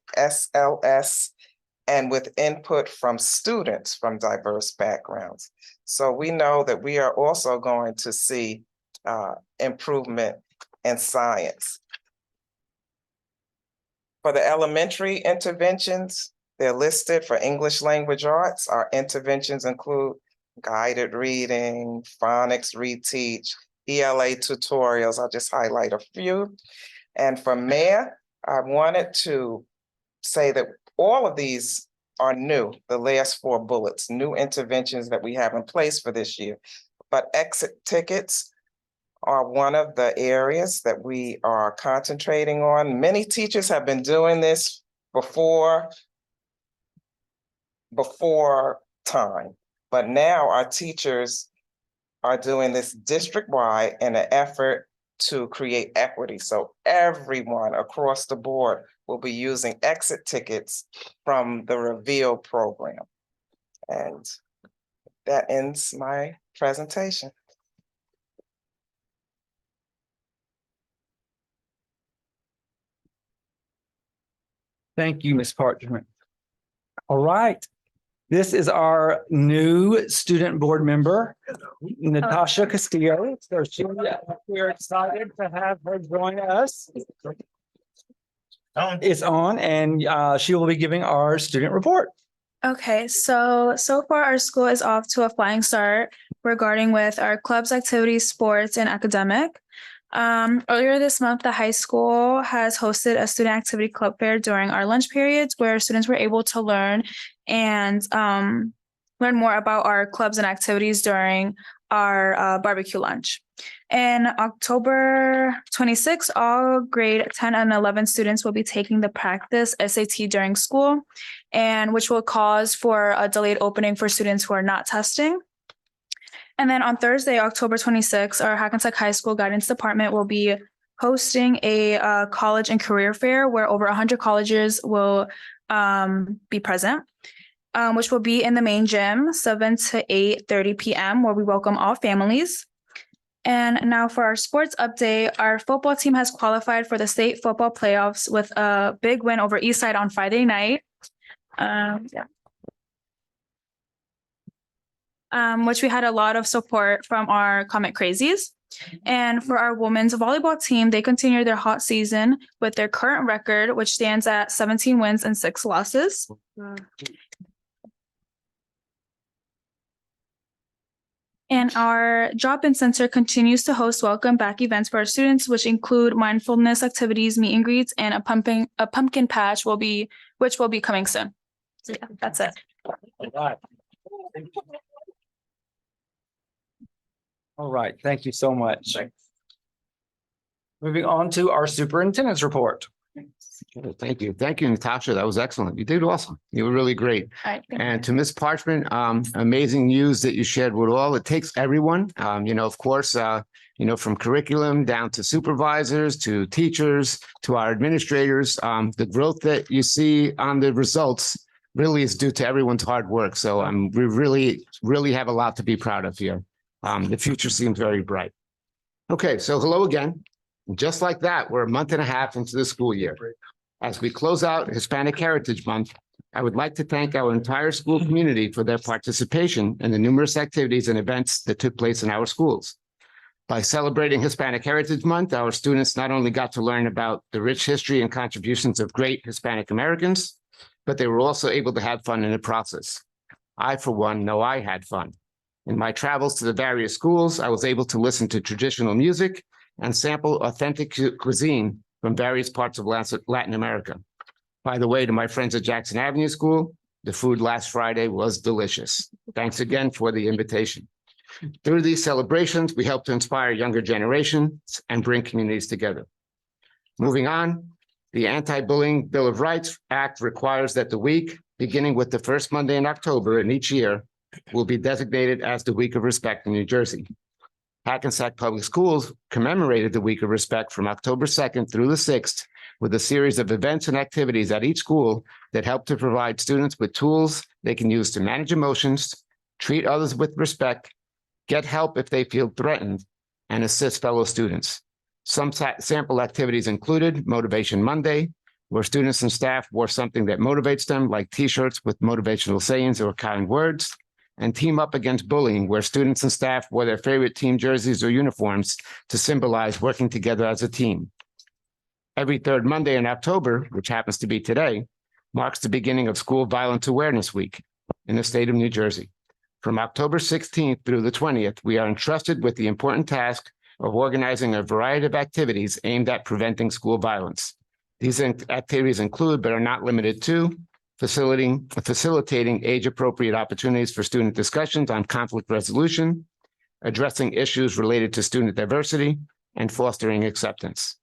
and with input from students from diverse backgrounds. So we know that we are also going to see improvement in science. For the elementary interventions, they're listed for English language arts. Our interventions include guided reading, phonics reteach, ELA tutorials. I'll just highlight a few. And for math, I wanted to say that all of these are new, the last 4 bullets, new interventions that we have in place for this year. But exit tickets are one of the areas that we are concentrating on. Many teachers have been doing this before time, but now our teachers are doing this district-wide in an effort to create equity. So everyone across the board will be using exit tickets from the Reveal program. And that ends my presentation. Thank you, Ms. Parchment. All right. This is our new student board member, Natasha Castillo. So we're excited to have her join us. It's on, and she will be giving our student report. Okay, so far our school is off to a flying start regarding with our clubs, activities, sports, and academic. Earlier this month, the high school has hosted a student activity club fair during our lunch periods where students were able to learn and learn more about our clubs and activities during our barbecue lunch. In October 26th, all grade 10 and 11 students will be taking the practice SAT during school, and which will cause for a delayed opening for students who are not testing. And then on Thursday, October 26th, our Hackensack High School Guidance Department will be hosting a college and career fair where over 100 colleges will be present, which will be in the main gym, 7 to 8:30 p.m., where we welcome all families. And now for our sports update, our football team has qualified for the state football playoffs with a big win over Eastside on Friday night. Which we had a lot of support from our Comet Crazies. And for our women's volleyball team, they continue their hot season with their current record, which stands at 17 wins and 6 losses. And our drop-in center continues to host welcome back events for our students, which include mindfulness activities, meet and greets, and a pumpkin patch which will be coming soon. So yeah, that's it. All right, thank you so much. Moving on to our superintendent's report. Thank you. Thank you, Natasha. That was excellent. You did awesome. You were really great. All right, thank And to Ms. Parchment, amazing news that you shared with all. It takes everyone, of course, from curriculum down to supervisors, to teachers, to our administrators. The growth that you see on the results really is due to everyone's hard work. So we really, really have a lot to be proud of here. The future seems very bright. Okay, so hello again. Just like that, we're a month and a half into the school year. As we close out Hispanic Heritage Month, I would like to thank our entire school community for their participation in the numerous activities and events that took place in our schools. By celebrating Hispanic Heritage Month, our students not only got to learn about the rich history and contributions of great Hispanic Americans, but they were also able to have fun in the process. I, for one, know I had fun. In my travels to the various schools, I was able to listen to traditional music and sample authentic cuisine from various parts of Latin America. By the way, to my friends at Jackson Avenue School, the food last Friday was delicious. Thanks again for the invitation. Through these celebrations, we help to inspire younger generations and bring communities together. Moving on, the Anti-Bullying Bill of Rights Act requires that the week, beginning with the first Monday in October in each year, will be designated as the Week of Respect in New Jersey. Hackensack Public Schools commemorated the Week of Respect from October 2nd through the 6th with a series of events and activities at each school that help to provide students with tools they can use to manage emotions, treat others with respect, get help if they feel threatened, and assist fellow students. Some sample activities included Motivation Monday, where students and staff wore something that motivates them, like T-shirts with motivational sayings or kind words, and Team Up Against Bullying, where students and staff wore their favorite team jerseys or uniforms to symbolize working together as a team. Every third Monday in October, which happens to be today, marks the beginning of School Violence Awareness Week in the state of New Jersey. From October 16th through the 20th, we are entrusted with the important task of organizing a variety of activities aimed at preventing school violence. These activities include, but are not limited to, facilitating age-appropriate opportunities for student discussions on conflict resolution, addressing issues related to student diversity, and fostering acceptance.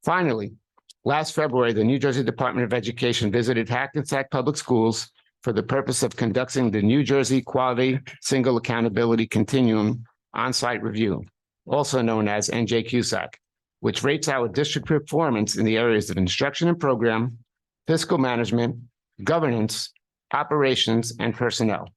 Finally, last February, the New Jersey Department of Education visited Hackensack Public Schools for the purpose of conducting the New Jersey Quality Single Accountability Continuum on-site review, also known as NJQSAC, which rates our district performance in the areas of instruction and program, fiscal management, governance, operations, and personnel.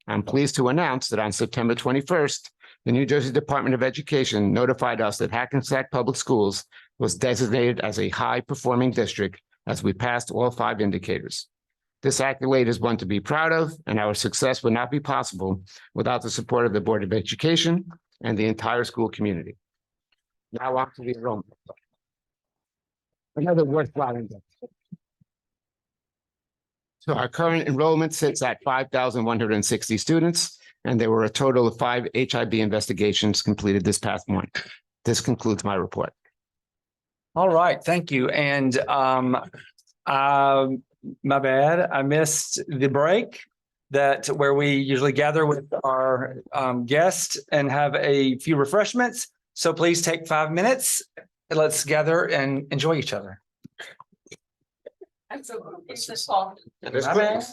I'm pleased to announce that on September 21st, the New Jersey Department of Education notified us that Hackensack Public Schools was designated as a high-performing district as we passed all 5 indicators. This accolade is one to be proud of, and our success would not be possible without the support of the Board of Education and the entire school community. Now on to the enrollment. Another worthwhile index. So our current enrollment sits at 5,160 students, and there were a total of 5 HIB investigations completed this past month. This concludes my report. All right, thank you. And my bad, I missed the break where we usually gather with our guests and have a few refreshments. So please take 5 minutes. Let's gather and enjoy each other. And so it's this all. My bad.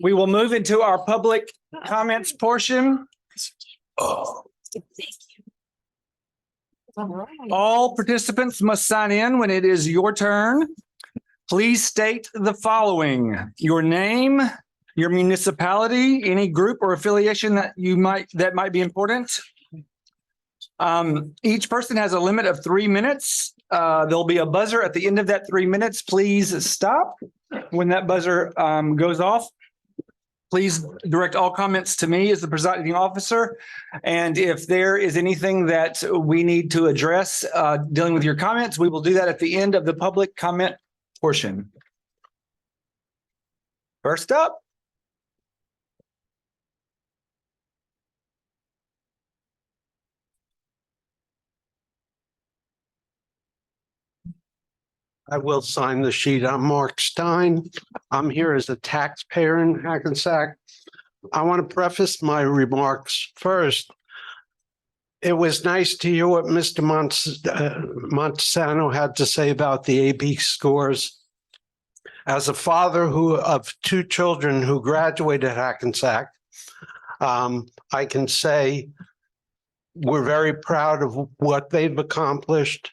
We will move into our public comments portion. All participants must sign in when it is your turn. Please state the following: your name, your municipality, any group or affiliation that might be important. Each person has a limit of 3 minutes. There'll be a buzzer at the end of that 3 minutes. Please stop when that buzzer goes off. Please direct all comments to me as the presiding officer. And if there is anything that we need to address dealing with your comments, we will do that at the end of the public comment portion. First up. I will sign the sheet. I'm Mark Stein. I'm here as a taxpayer in Hackensack. I want to preface my remarks first. It was nice to hear what Mr. Montesano had to say about the AP scores. As a father of 2 children who graduated Hackensack, I can say we're very proud of what they've accomplished.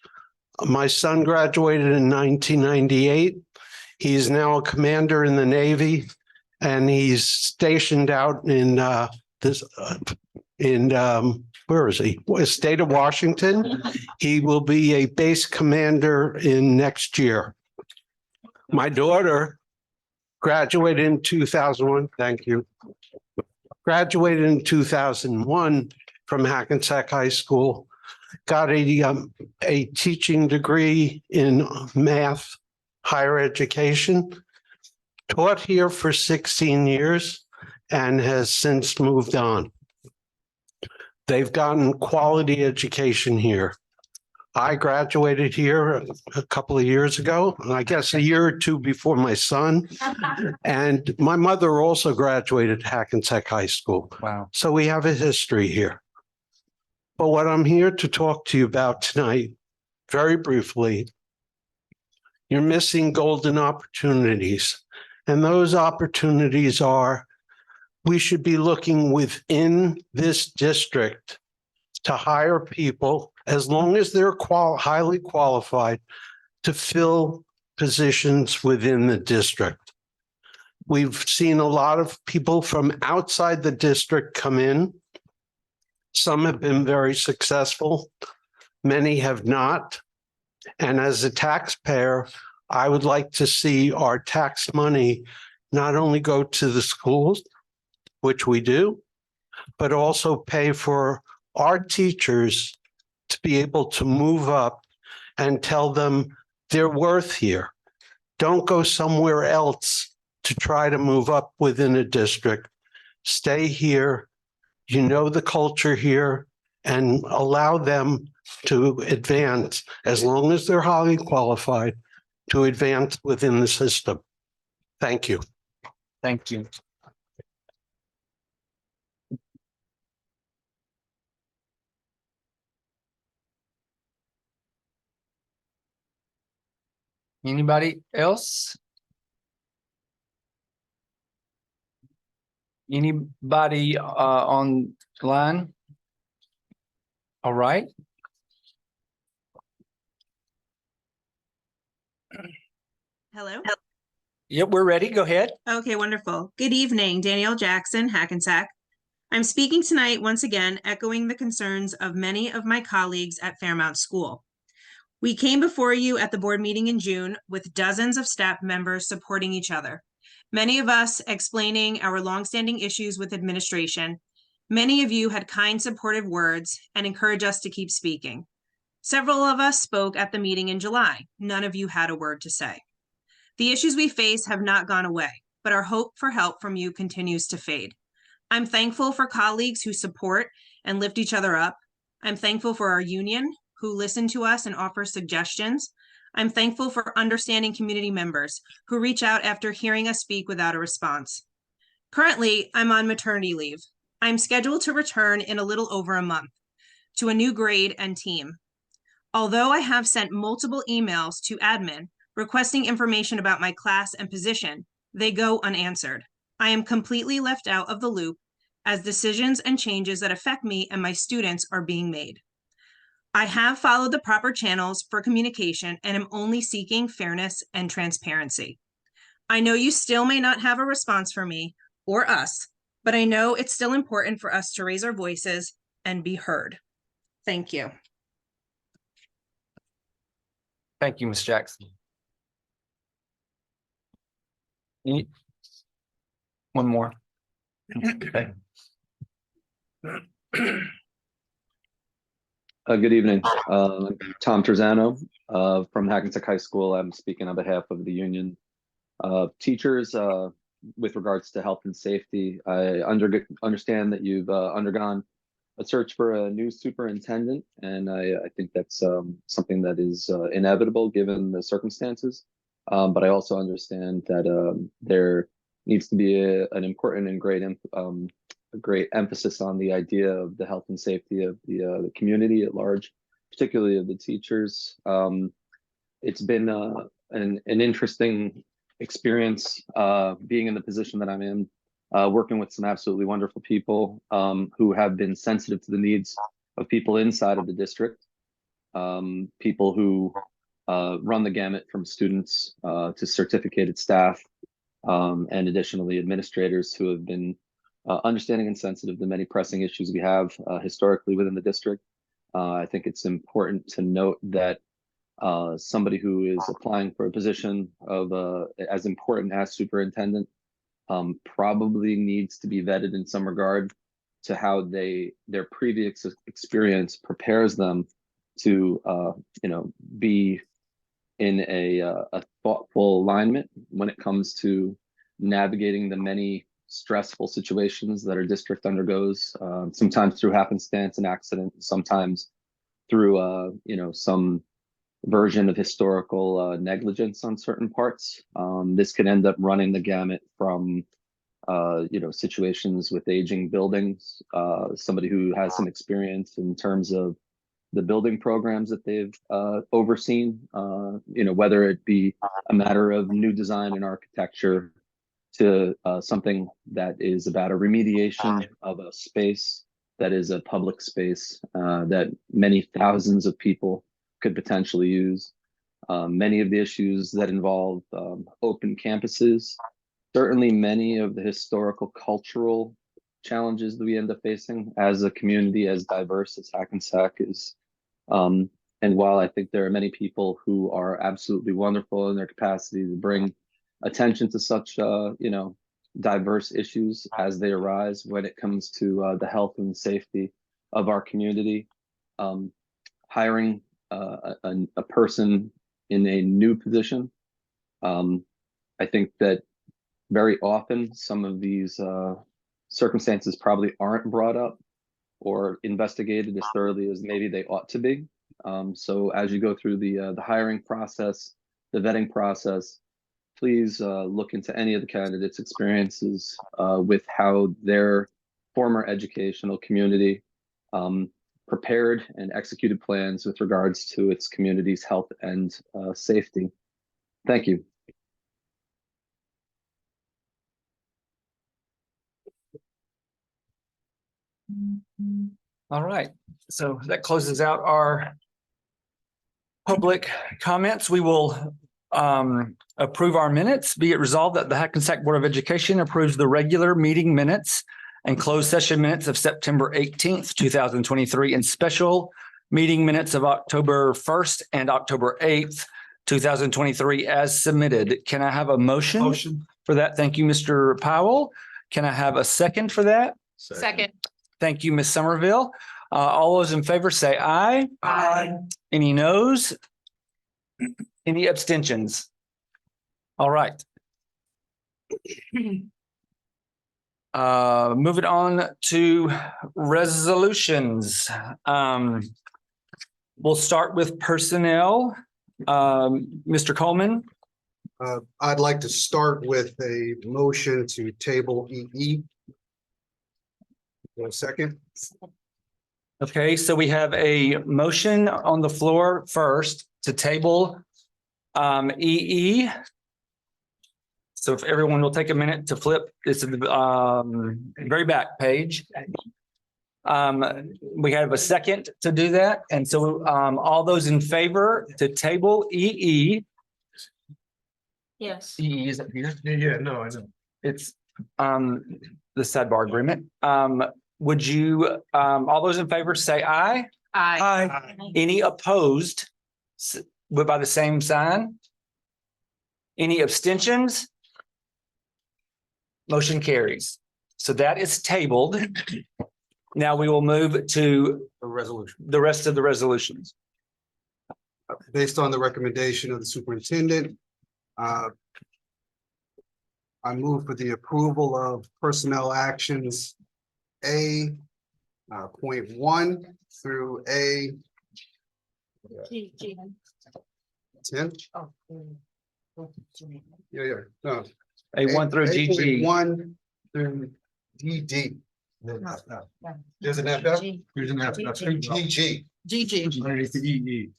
My son graduated in 1998. He's now a commander in the Navy, and he's stationed out in where is he? State of Washington. He will be a base commander in next year. My daughter graduated in 2001. Thank you. Graduated in 2001 from Hackensack High School. Got a teaching degree in math, higher education, taught here for 16 years and has since moved on. They've gotten quality education here. I graduated here a couple of years ago, I guess a year or 2 before my son. And my mother also graduated Hackensack High School. Wow. So we have a history here. But what I'm here to talk to you about tonight, very briefly, you're missing golden opportunities. And those opportunities are, we should be looking within this district to hire people, as long as they're highly qualified, to fill positions within the district. We've seen a lot of people from outside the district come in. Some have been very successful, many have not. And as a taxpayer, I would like to see our tax money not only go to the schools, which we do, but also pay for our teachers to be able to move up and tell them their worth here. Don't go somewhere else to try to move up within a district. Stay here. You know the culture here, and allow them to advance, as long as they're highly qualified, to advance within the system. Thank you. Thank you. Anybody else? Anybody on line? All right. Hello. Yep, we're ready. Go ahead. Okay, wonderful. Good evening, Danielle Jackson, Hackensack. I'm speaking tonight once again, echoing the concerns of many of my colleagues at Fairmount School. We came before you at the board meeting in June with dozens of staff members supporting each other. Many of us explaining our longstanding issues with administration. Many of you had kind, supportive words and encouraged us to keep speaking. Several of us spoke at the meeting in July. None of you had a word to say. The issues we face have not gone away, but our hope for help from you continues to fade. I'm thankful for colleagues who support and lift each other up. I'm thankful for our union who listen to us and offer suggestions. I'm thankful for understanding community members who reach out after hearing us speak without a response. Currently, I'm on maternity leave. I'm scheduled to return in a little over a month to a new grade and team. Although I have sent multiple emails to admin requesting information about my class and position, they go unanswered. I am completely left out of the loop as decisions and changes that affect me and my students are being made. I have followed the proper channels for communication and am only seeking fairness and transparency. I know you still may not have a response for me or us, but I know it's still important for us to raise our voices and be heard. Thank you. Thank you, Ms. Jackson. One more. Okay. Good evening. Tom Terzano from Hackensack High School. I'm speaking on behalf of the union teachers with regards to health and safety. I understand that you've undergone a search for a new superintendent, and I think that's something that is inevitable given the circumstances. But I also understand that there needs to be an important and great emphasis on the idea of the health and safety of the community at large, particularly of the teachers. It's been an interesting experience being in the position that I'm in, working with some absolutely wonderful people who have been sensitive to the needs of people inside of the district, people who run the gamut from students to certificated staff, and additionally administrators who have been understanding and sensitive to many pressing issues we have historically within the district. I think it's important to note that somebody who is applying for a position of as important as superintendent probably needs to be vetted in some regard to how their previous experience prepares them to be in a thoughtful alignment when it comes to navigating the many stressful situations that our district undergoes, sometimes through happenstance and accident, sometimes through some version of historical negligence on certain parts. This could end up running the gamut from situations with aging buildings, somebody who has some experience in terms of the building programs that they've overseen, whether it be a matter of new design and architecture to something that is about a remediation of a space that is a public space that many thousands of people could potentially use. Many of the issues that involve open campuses, certainly many of the historical cultural challenges that we end up facing as a community as diverse as Hackensack is. And while I think there are many people who are absolutely wonderful in their capacity to bring attention to such diverse issues as they arise when it comes to the health and safety of our community, hiring a person in a new position. I think that very often some of these circumstances probably aren't brought up or investigated as thoroughly as maybe they ought to be. So as you go through the hiring process, the vetting process, please look into any of the candidates' experiences with how their former educational community prepared and executed plans with regards to its community's health and safety. Thank you. All right, so that closes out our public comments. We will approve our minutes. Be it resolved that the Hackensack Board of Education approves the regular meeting minutes and closed session minutes of September 18th, 2023, and special meeting minutes of October 1st and October 8th, 2023 as submitted. Can I have a motion? Motion. For that? Thank you, Mr. Powell. Can I have a second for that? Second. Thank you, Ms. Somerville. All those in favor say aye. Aye. Any noes? Any abstentions? All right. Moving on to resolutions. We'll start with personnel. Mr. Coleman. I'd like to start with a motion to table EE. One second. Okay, so we have a motion on the floor first to table EE. So if everyone will take a minute to flip, it's the very back page. We have a second to do that. And so all those in favor to table EE. Yes. EE is up here. Yeah, no, I know. It's the sidebar agreement. Would you all those in favor say aye? Aye. Any opposed? By the same sign? Any abstentions? Motion carries. So that is tabled. Now we will move to A resolution. the rest of the resolutions. Based on the recommendation of the superintendent, I move for the approval of personnel actions A point 1 through A 10. Yeah. No. A1 through GG. 1 through DD. There's an F. There's an F. GG. GG. Underneath the EE.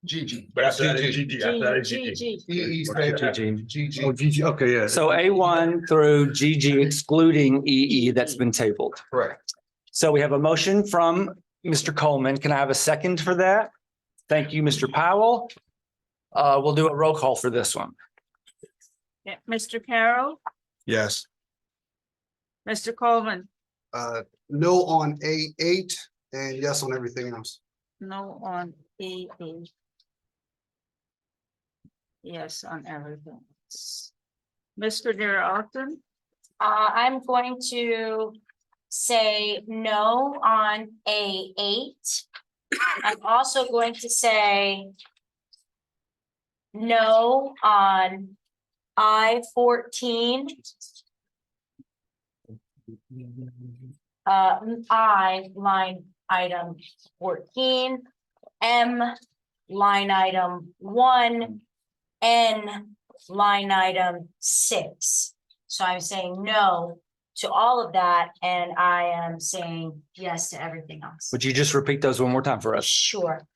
GG. But after that is GG. After that is GG. EE. GG. Oh, GG. Okay, yeah. So A1 through GG excluding EE that's been tabled. Correct. So we have a motion from Mr. Coleman. Can I have a second for that? Thank you, Mr. Powell. We'll do a roll call for this one. Yeah, Mr. Carroll, Yes. Mr. Coleman, No on A8 and yes on everything else. no on EE. Yes, on everything. Mr. Alton, I'm going to say no on A8. I'm also going to say no on I-14. I line item 14, M line item 1, N line item 6. So I'm saying no to all of that, and I am saying yes to everything else. Would you just repeat those one more time for us? Sure.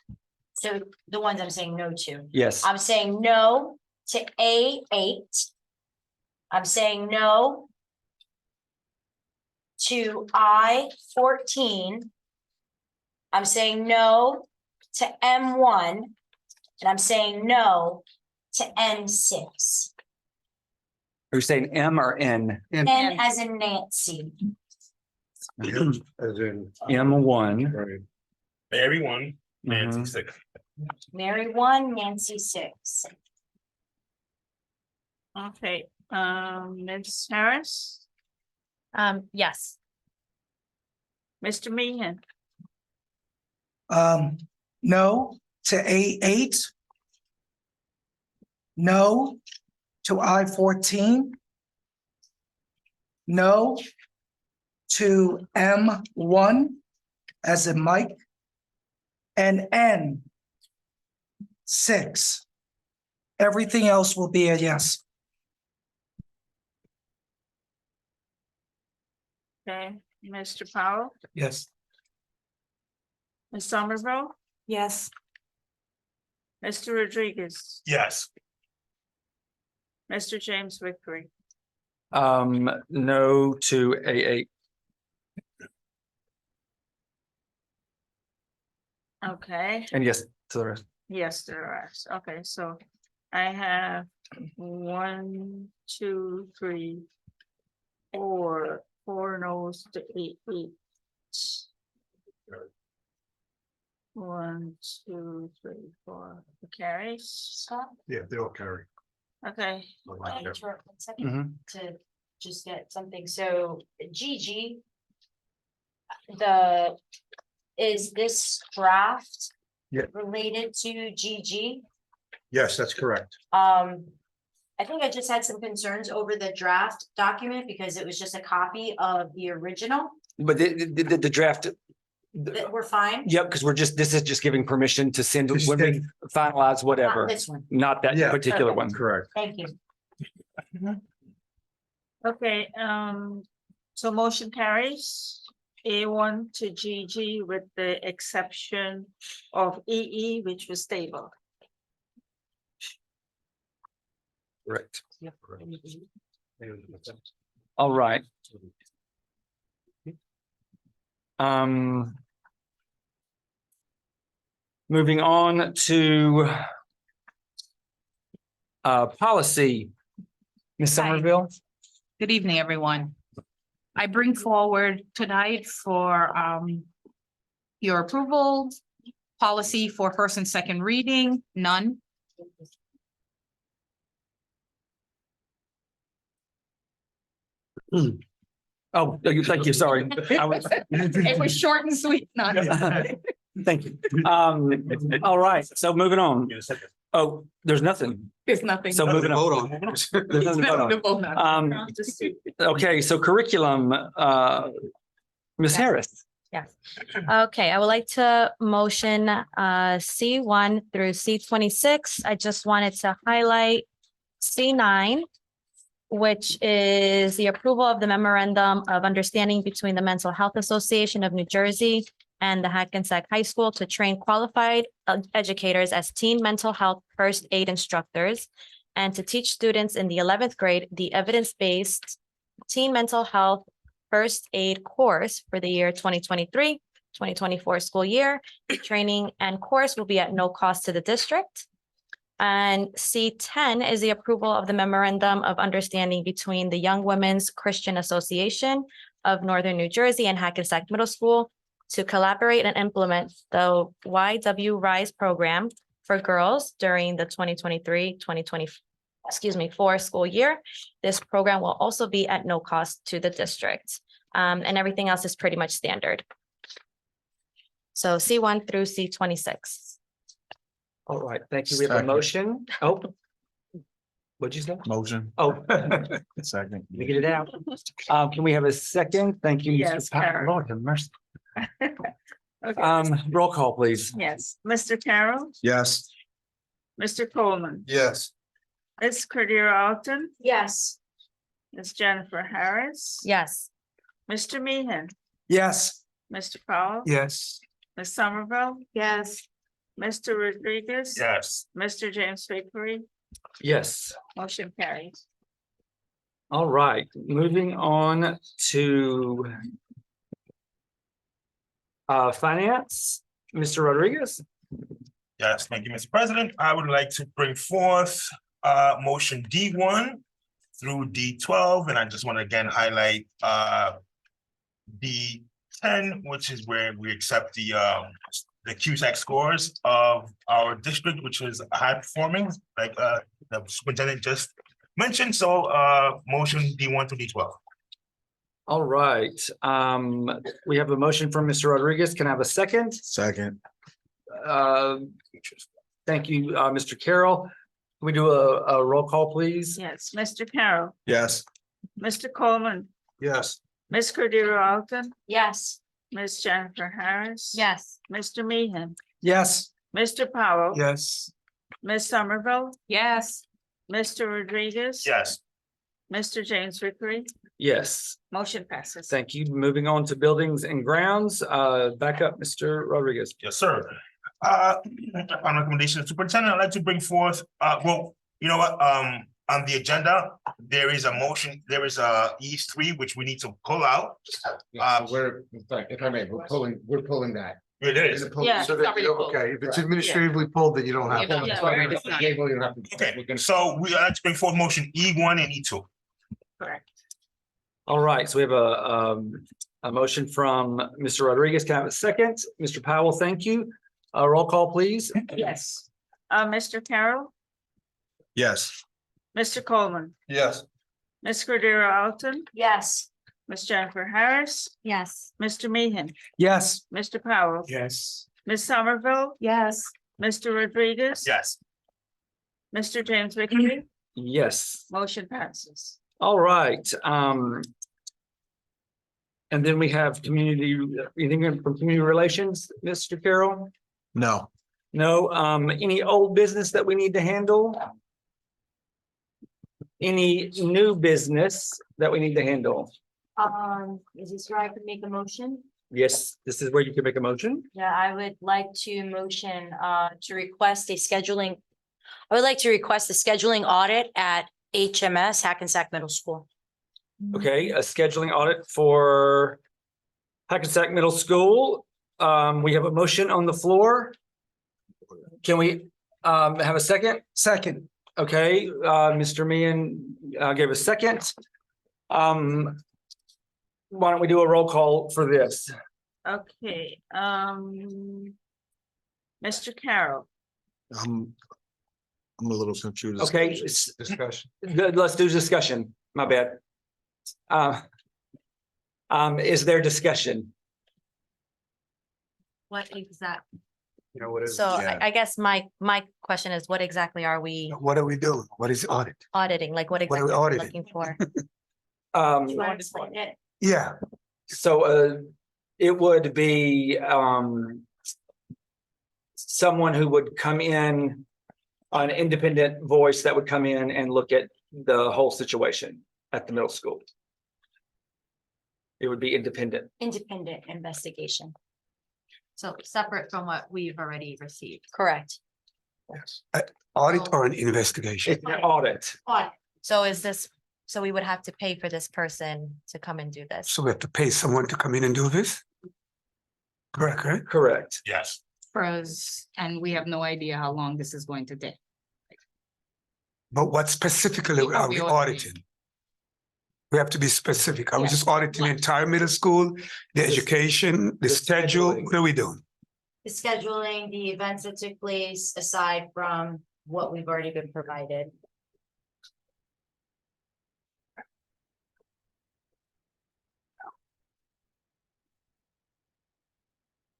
So the ones I'm saying no to. Yes. I'm saying no to A8. I'm saying no to I-14. I'm saying no to M1, and I'm saying no to N6. Are you saying M or N? N as in Nancy. As in. M1. Right. Mary 1, Nancy Mhm. 6. Mary 1, Nancy 6. okay, Ms. Harris, Yes. Mr. Meehan, No to A8. No to I-14. No to M1 as in Mike. And N6. Everything else will be a yes. okay, Mr. Powell, Yes. Ms. Somerville, Yes. Mr. Rodriguez, Yes. Mr. James Vickery, No to A8. okay. And yes to the rest. Yes, there are. Okay, so I have 1, 2, 3, 4, 4 no's to 8. 1, 2, 3, 4. Carries. Stop. Yeah, they all carry. Okay, I'll interrupt 1 second Mhm. to just get something. So Gigi, is this draft Yeah. related to Gigi? Yes, that's correct. I think I just had some concerns over the draft document because it was just a copy of the original. But the draft. That we're fine. Yep, because this is just giving permission to send Just when we finalize whatever, Not this one. not that Yeah. particular Okay. one. Correct. Thank you. okay, so motion carries. A1 to GG with the exception of EE, which was stable. Correct. All right. Moving on to policy. Ms. Somerville? Good evening, everyone. I bring forward tonight for your approval, policy for first and second reading, none. Oh, thank you, sorry. It was short and sweet, none. Thank you. All right, so moving on. Oh, there's nothing. There's nothing. So moving on. There's nothing to vote on. Okay, so curriculum, Ms. Harris. Yes. Okay, I would like to motion C1 through C26. I just wanted to highlight C9, which is the approval of the memorandum of understanding between the Mental Health Association of New Jersey and the Hackensack High School to train qualified educators as teen mental health first aid instructors and to teach students in the 11th grade the evidence-based teen mental health first aid course for the year 2023-2024 school year. Training and course will be at no cost to the district. And C10 is the approval of the memorandum of understanding between the Young Women's Christian Association of Northern New Jersey and Hackensack Middle School to collaborate and implement the YW Rise program for girls during the 2023-2024 school year. This program will also be at no cost to the district. And everything else is pretty much standard. So C1 through C26. All right, thank you. We have a motion. Oh. What'd you say? Motion. Oh. Second. Let me get it out. Can we have a second? Thank you. Yes, Mr. Powell. Karen. Lord have mercy. Okay. Roll call, please. Yes, Mr. Carroll, Yes. Mr. Coleman, Yes. Ms. Cordero Alton, Yes. Ms. Jennifer Harris. Yes. Mr. Meehan, Yes. Mr. Powell. Yes. Ms. Somerville, Yes. Mr. Rodriguez. Yes. Mr. James Vickery, Yes. motion carries. All right, moving on to finance, Mr. Rodriguez. Yes, thank you, Mr. President. I would like to bring forth motion D1 through D12, and I just want to again highlight D10, which is where we accept the CUSAC scores of our district, which is high performing, like the superintendent just mentioned. So motion D1 through D12. All right, we have a motion from Mr. Rodriguez. Can I have a second? Second. Thank you, Mr. Carroll. Can we do a roll call, please? Yes, Mr. Carroll, Yes. Mr. Coleman, Yes. Ms. Cordero Alton, Yes. Ms. Jennifer Harris. Yes. Mr. Meehan, Yes. Mr. Powell. Yes. Ms. Somerville, Yes. Mr. Rodriguez. Yes. Mr. James Vickery, Yes, motion passes. thank you. Moving on to buildings and grounds, back up, Mr. Rodriguez. Yes, sir. On recommendation of superintendent, I'd like to bring forth, well, you know what, on the agenda, there is a motion, there is a E3, which we need to pull out. We're, if I may, we're pulling that. It is. Yeah, So it's that, already pulled. okay, if it's administratively pulled, then you don't have. Yeah, to. yeah, Sorry, it's not. Table, you don't have to. Okay, we're gonna- so we like to bring forth motion E1 and E2. Correct. All right, so we have a motion from Mr. Rodriguez. Can I have a second? Mr. Powell, thank you. Roll call, please. Yes. Mr. Carroll, Yes. Mr. Coleman, Yes. Ms. Cordero Alton, Yes. Ms. Jennifer Harris, Yes. Mr. Meehan, Yes. Mr. Powell. Yes. Ms. Somerville, Yes. Mr. Rodriguez. Yes. Mr. James Vickery, Yes, motion passes. all right. And then we have community, anything from community relations, Mr. Carroll? No. No, any old business that we need to handle? Any new business that we need to handle? Is this where I could make a motion? Yes, this is where you can make a motion. Yeah, I would like to motion to request a scheduling. I would like to request a scheduling audit at HMS, Hackensack Middle School. Okay, a scheduling audit for Hackensack Middle School. We have a motion on the floor. Can we have a second? Second. Okay, Mr. Meehan gave a second. Why don't we do a roll call for this? Okay, Mr. Carroll, I'm a little confused. Okay, Discussion. let's do discussion. My bad. Is there discussion? What exact? You know, what is? So I guess my question is, what exactly are we What are we doing? What is audit? auditing? Like what What are we exactly are we auditing? looking for? Yeah, So it would be someone who would come in, an independent voice that would come in and look at the whole situation at the middle school. It would be independent. Independent investigation. So separate from what we've already received. Correct. yes. Audit or an investigation? It's an audit. So is this, so we would have to pay for this person to come and do this? So we have to pay someone to come in and do this? Correct, right? Correct. Yes. For us, and we have no idea how long this is going to take. But what specifically are we auditing? We have to be specific. Are we just auditing the entire middle school, the education, the schedule? What are we doing? The scheduling, the events that took place aside from what we've already been provided.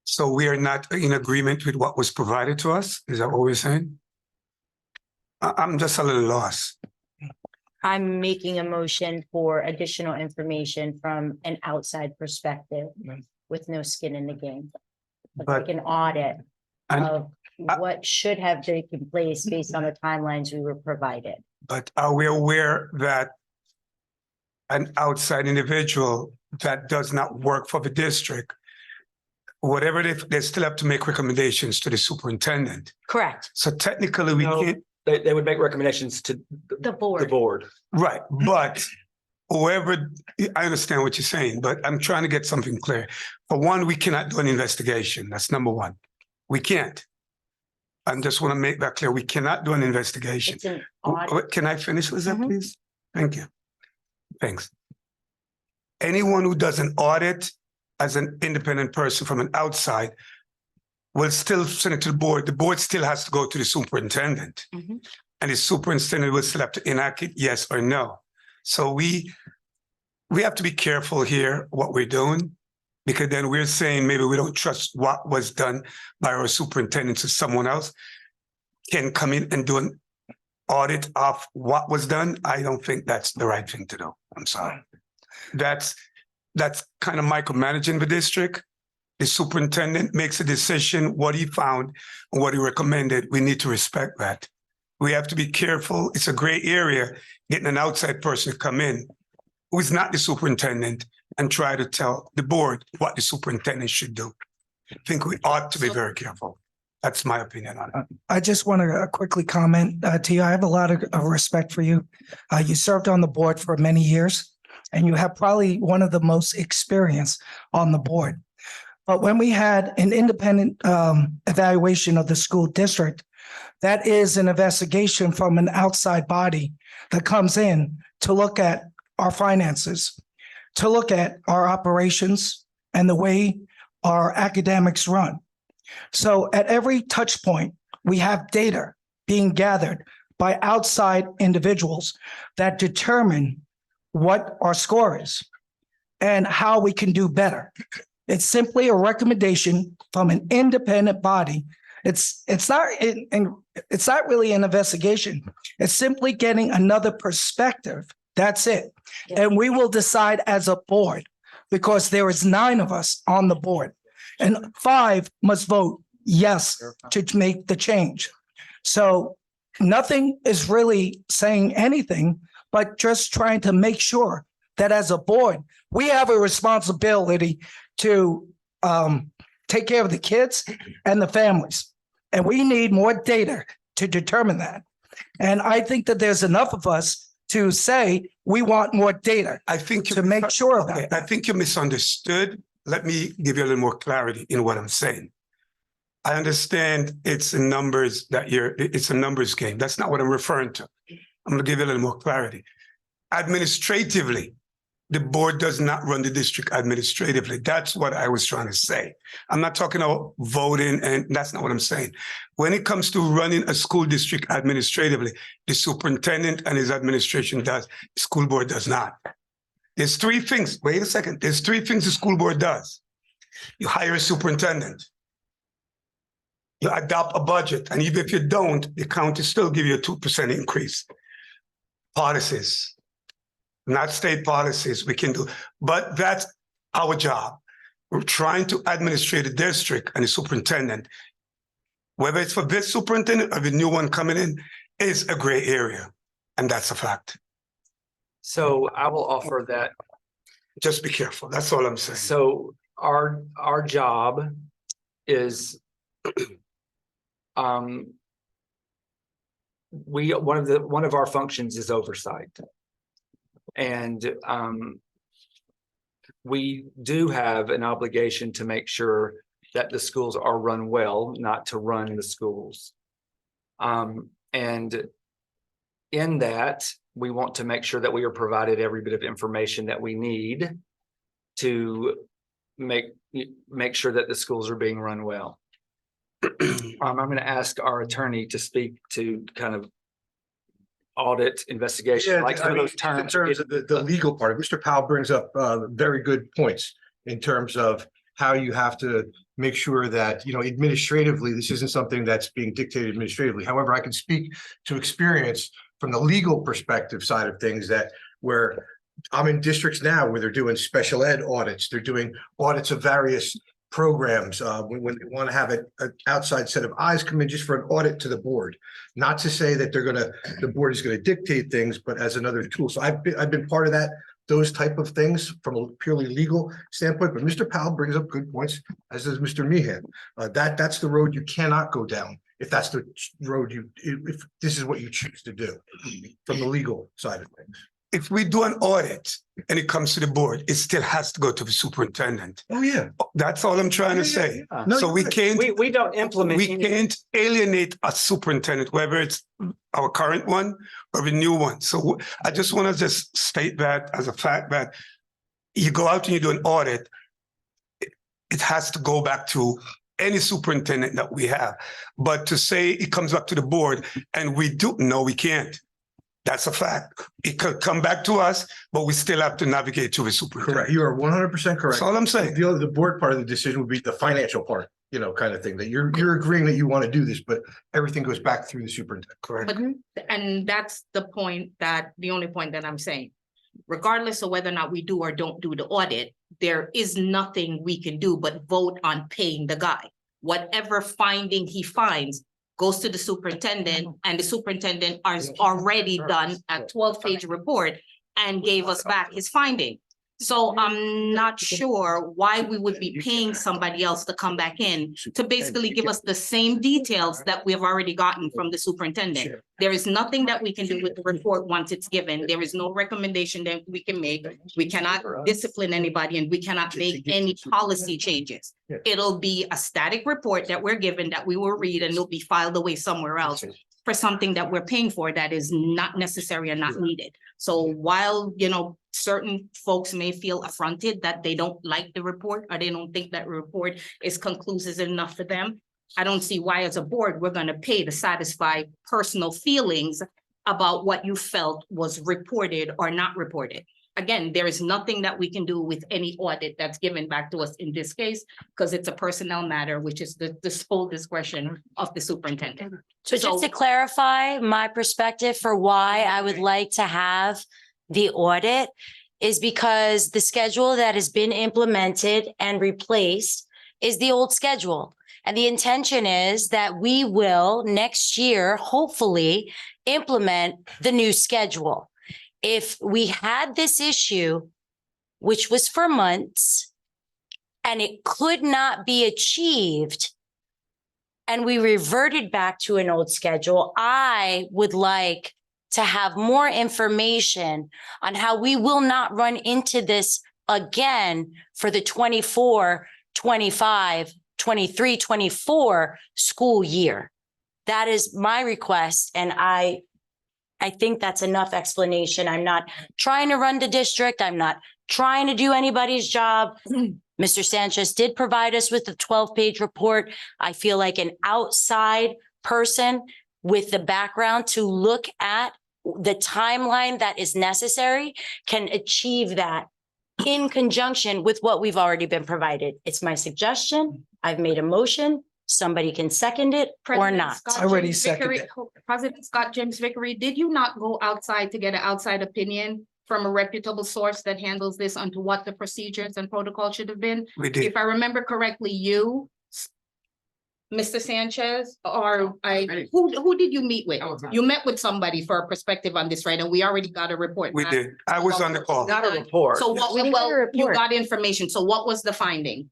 So we are not in agreement with what was provided to us? Is that what we're saying? I'm just a little lost. I'm making a motion for additional information from an outside perspective with no skin in the game. Like an audit of what should have taken place based on the timelines we were provided. But are we aware that an outside individual that does not work for the district, whatever they still have to make recommendations to the superintendent? Correct. So technically we No, can't, they would make recommendations to The board. the board. right, but whoever, I understand what you're saying, but I'm trying to get something clear. For one, we cannot do an investigation. That's number one. We can't. I just want to make that clear. We cannot do an investigation. It's an audit. Can I finish, Lizette, please? Thank you. Thanks. Anyone who does an audit as an independent person from an outside will still send it to the board. The board still has to go to the superintendent. And the superintendent will still have to enact it, yes or no. So we have to be careful here what we're doing, because then we're saying maybe we don't trust what was done by our superintendent, so someone else can come in and do an audit of what was done. I don't think that's the right thing to do. I'm sorry. That's kind of micromanaging the district. The superintendent makes a decision, what he found, and what he recommended. We need to respect that. We have to be careful. It's a gray area, getting an outside person to come in who is not the superintendent and try to tell the board what the superintendent should do. I think we ought to be very careful. That's my opinion on it. I just want to quickly comment to you. I have a lot of respect for you. You served on the board for many years, and you have probably one of the most experience on the board. But when we had an independent evaluation of the school district, that is an investigation from an outside body that comes in to look at our finances, to look at our operations and the way our academics run. So at every touch point, we have data being gathered by outside individuals that determine what our score is and how we can do better. It's simply a recommendation from an independent body. It's not really an investigation. It's simply getting another perspective. That's it. And we will decide as a board, because there is 9 of us on the board and 5 must vote yes to make the change. So nothing is really saying anything, but just trying to make sure that as a board, we have a responsibility to take care of the kids and the families. And we need more data to determine that. And I think that there's enough of us to say, we want more data I think to make sure of okay, that. I think you misunderstood. Let me give you a little more clarity in what I'm saying. I understand it's a numbers it's a numbers game. That's not what I'm referring to. I'm going to give you a little more clarity. Administratively, the board does not run the district administratively. That's what I was trying to say. I'm not talking about voting, and that's not what I'm saying. When it comes to running a school district administratively, the superintendent and his administration does. The school board does not. There's three things. Wait a second. There's three things the school board does. You hire a superintendent. You adopt a budget, and even if you don't, the county still give you a 2% increase. Policies, not state policies, we can do, but that's our job. We're trying to administrate the district and the superintendent. Whether it's for this superintendent or the new one coming in, is a gray area, and that's a fact. So I will offer that. Just be careful. That's all I'm saying. So our job is one of our functions is oversight. And we do have an obligation to make sure that the schools are run well, not to run the schools. And in that, we want to make sure that we are provided every bit of information that we need to make sure that the schools are being run well. I'm going to ask our attorney to speak to kind of audit, investigation, Yeah, like some I of mean, those terms. in terms of the legal part, Mr. Powell brings up very good points in terms of how you have to make sure that, you know, administratively, this isn't something that's being dictated administratively. However, I can speak to experience from the legal perspective side of things that where I'm in districts now where they're doing special ed audits, they're doing audits of various programs when they want to have an outside set of eyes come in just for an audit to the board. Not to say that the board is going to dictate things, but as another tool. So I've been part of that, those type of things from a purely legal standpoint. But Mr. Powell brings up good points, as does Mr. Meehan. That's the road you cannot go down if that's the road if this is what you choose to do from the legal side of things. If we do an audit and it comes to the board, it still has to go to the superintendent. Oh, yeah. That's all I'm trying to say. No, So we can't. We don't implement. We can't alienate a superintendent, whether it's our current one or the new one. So I just want to just state that as a fact that you go out and you do an audit, it has to go back to any superintendent that we have. But to say it comes back to the board and no, we can't. That's a fact. It could come back to us, but we still have to navigate to the superintendent. Correct. You are 100% correct. That's all I'm saying. The board part of the decision would be the financial part, you know, kind of thing that you're agreeing that you want to do this, but everything goes back through the superintendent. Correct. And that's the only point that I'm saying. Regardless of whether or not we do or don't do the audit, there is nothing we can do but vote on paying the guy. Whatever finding he finds goes to the superintendent, and the superintendent has already done a 12-page report and gave us back his finding. So I'm not sure why we would be paying somebody else to come back in to basically give us the same details that we have already gotten from the superintendent. There is nothing that we can do with the report once it's given. There is no recommendation that we can make. We cannot discipline anybody, and we cannot make any policy changes. It'll be a static report that we're given that we will read, and it'll be filed away somewhere else for something that we're paying for that is not necessary and not needed. So while, you know, certain folks may feel affronted that they don't like the report or they don't think that report is conclusive enough for them, I don't see why as a board we're going to pay to satisfy personal feelings about what you felt was reported or not reported. Again, there is nothing that we can do with any audit that's given back to us in this case, because it's a personnel matter, which is the sole discretion of the superintendent. So just to clarify my perspective for why I would like to have the audit is because the schedule that has been implemented and replaced is the old schedule. And the intention is that we will next year, hopefully, implement the new schedule. If we had this issue, which was for months, and it could not be achieved, and we reverted back to an old schedule, I would like to have more information on how we will not run into this again for the 24, 25, 23, 24 school year. That is my request. And I think that's enough explanation. I'm not trying to run the district. I'm not trying to do anybody's job. Mr. Sanchez did provide us with a 12-page report. I feel like an outside person with the background to look at the timeline that is necessary can achieve that in conjunction with what we've already been provided. It's my suggestion. I've made a motion. Somebody can second it or not. I already seconded it. President Scott James Vickery, did you not go outside to get an outside opinion from a reputable source that handles this onto what the procedures and protocol should have been? We did. If I remember correctly, you, Mr. Sanchez, or who did you meet with? You met with somebody for a perspective on this, right? And we already got a report. We did. I was on the call. Not a report. So what, well, you got information. So what was the finding?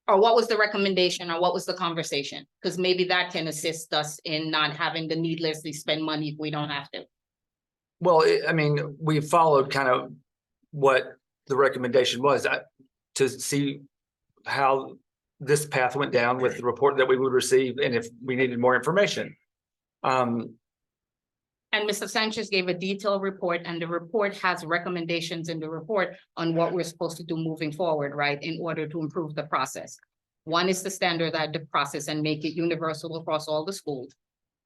Or what was the recommendation, or what was the conversation? Because maybe that can assist us in not having to needlessly spend money if we don't have to. Well, I mean, we followed kind of what the recommendation was to see how this path went down with the report that we would receive and if we needed more information. And Mr. Sanchez gave a detailed report, and the report has recommendations in the report on what we're supposed to do moving forward, right, in order to improve the process. One is to standardize the process and make it universal across all the schools,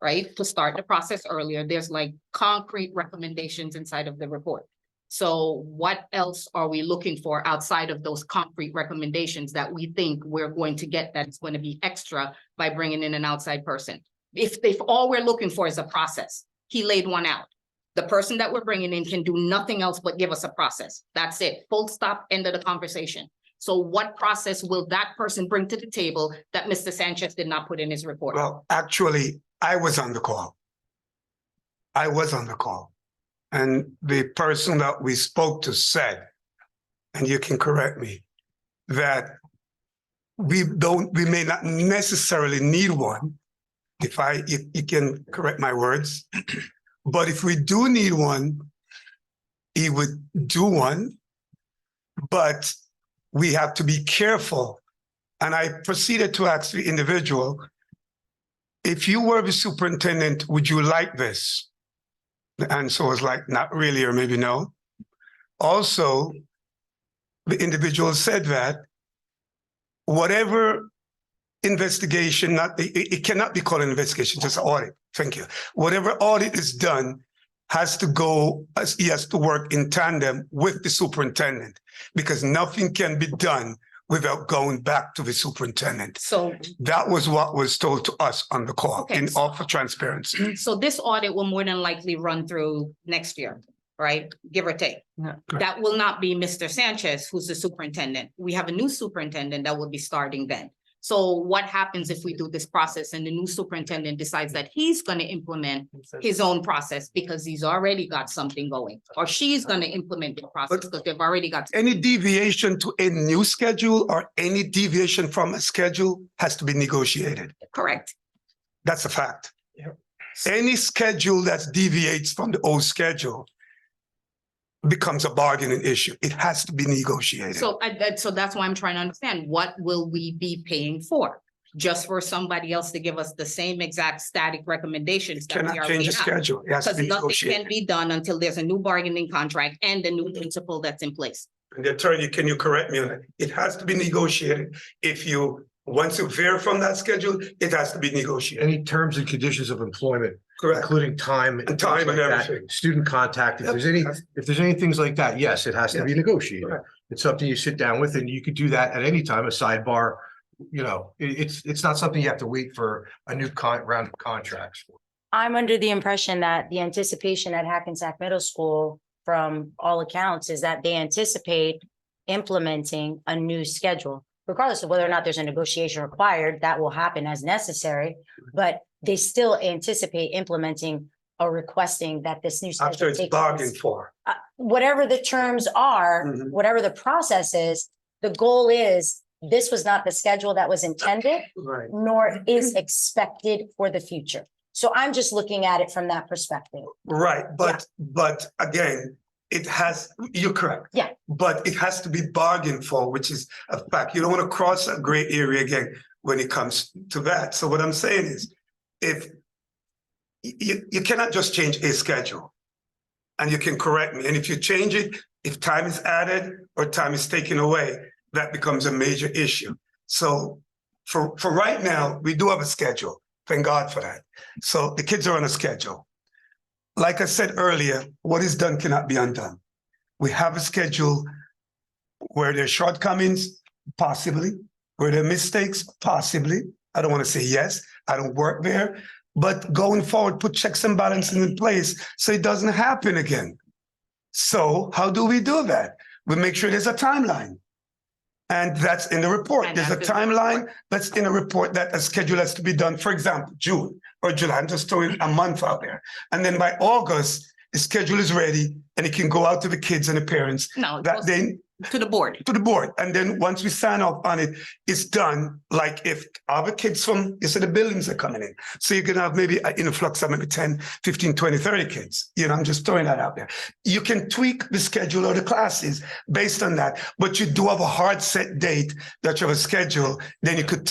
right? To start the process earlier, there's like concrete recommendations inside of the report. So what else are we looking for outside of those concrete recommendations that we think we're going to get that's going to be extra by bringing in an outside person? If all we're looking for is a process, he laid one out. The person that we're bringing in can do nothing else but give us a process. That's it. Full stop, end of the conversation. So what process will that person bring to the table that Mr. Sanchez did not put in his report? Well, actually, I was on the call. I was on the call. And the person that we spoke to said, and you can correct me, that we may not necessarily need one. If you can correct my words, but if we do need one, he would do one, but we have to be careful. And I proceeded to ask the individual, if you were the superintendent, would you like this? The answer was like, not really, or maybe no. Also, the individual said that whatever investigation, it cannot be called an investigation, just an audit. Thank you. Whatever audit is done has to go, he has to work in tandem with the superintendent, because nothing can be done without going back to the superintendent. So that was what was told to us on the call, Okay, in all for transparency. So this audit will more than likely run through next year, right? Give or take. That will not be Mr. Sanchez, who's the superintendent. We have a new superintendent that will be starting then. So what happens if we do this process and the new superintendent decides that he's going to implement his own process because he's already got something going, or she's going to implement the process because they've already got. Any deviation to a new schedule or any deviation from a schedule has to be negotiated. Correct. That's a fact. Any schedule that deviates from the old schedule becomes a bargaining issue. It has to be negotiated. So that's why I'm trying to understand, what will we be paying for? Just for somebody else to give us the same exact static recommendations that we Cannot already change the have? schedule. It has to Because be nothing negotiated. can be done until there's a new bargaining contract and a new principle that's in place. And the attorney, can you correct me on that? It has to be negotiated. Once you veer from that schedule, it has to be negotiated. Any terms and conditions of employment, Correct. including time And time things and like that, everything. student contact, if there's any things like that, yes, it has to be negotiated. Correct. It's something you sit down with, and you could do that at any time, a sidebar. It's not something you have to wait for a new round of contracts for. I'm under the impression that the anticipation at Hackensack Middle School, from all accounts, is that they anticipate implementing a new schedule. Regardless of whether or not there's a negotiation required, that will happen as necessary, but they still anticipate implementing or requesting that this new schedule After it's take bargained place. for. Whatever the terms are, whatever the process is, the goal is, this was not the schedule that was intended, Right. nor is expected for the future. So I'm just looking at it from that perspective. Right, but again, you're correct. Yeah. But it has to be bargained for, which is a fact. You don't want to cross a gray area again when it comes to that. So what I'm saying is, if you cannot just change a schedule, and you can correct me. And if you change it, if time is added or time is taken away, that becomes a major issue. So for right now, we do have a schedule. Thank God for that. So the kids are on a schedule. Like I said earlier, what is done cannot be undone. We have a schedule where there are shortcomings, possibly, where there are mistakes, possibly. I don't want to say yes, I don't work there, but going forward, put checks and balances in place so it doesn't happen again. So how do we do that? We make sure there's a timeline. And that's in the report. There's a timeline that's in a report that a schedule has to be done, for example, June or July. I'm just throwing a month out there. And then by August, the schedule is ready and it can go out to the kids and the parents. No, it that goes they to the board. to the board. And then once we sign off on it, it's done. Like if other kids from, you said the buildings are coming in. So you're going to have maybe an influx of maybe 10, 15, 20, 30 kids. You know, I'm just throwing that out there. You can tweak the schedule of the classes based on that, but you do have a hard set date that you have a schedule. Then you could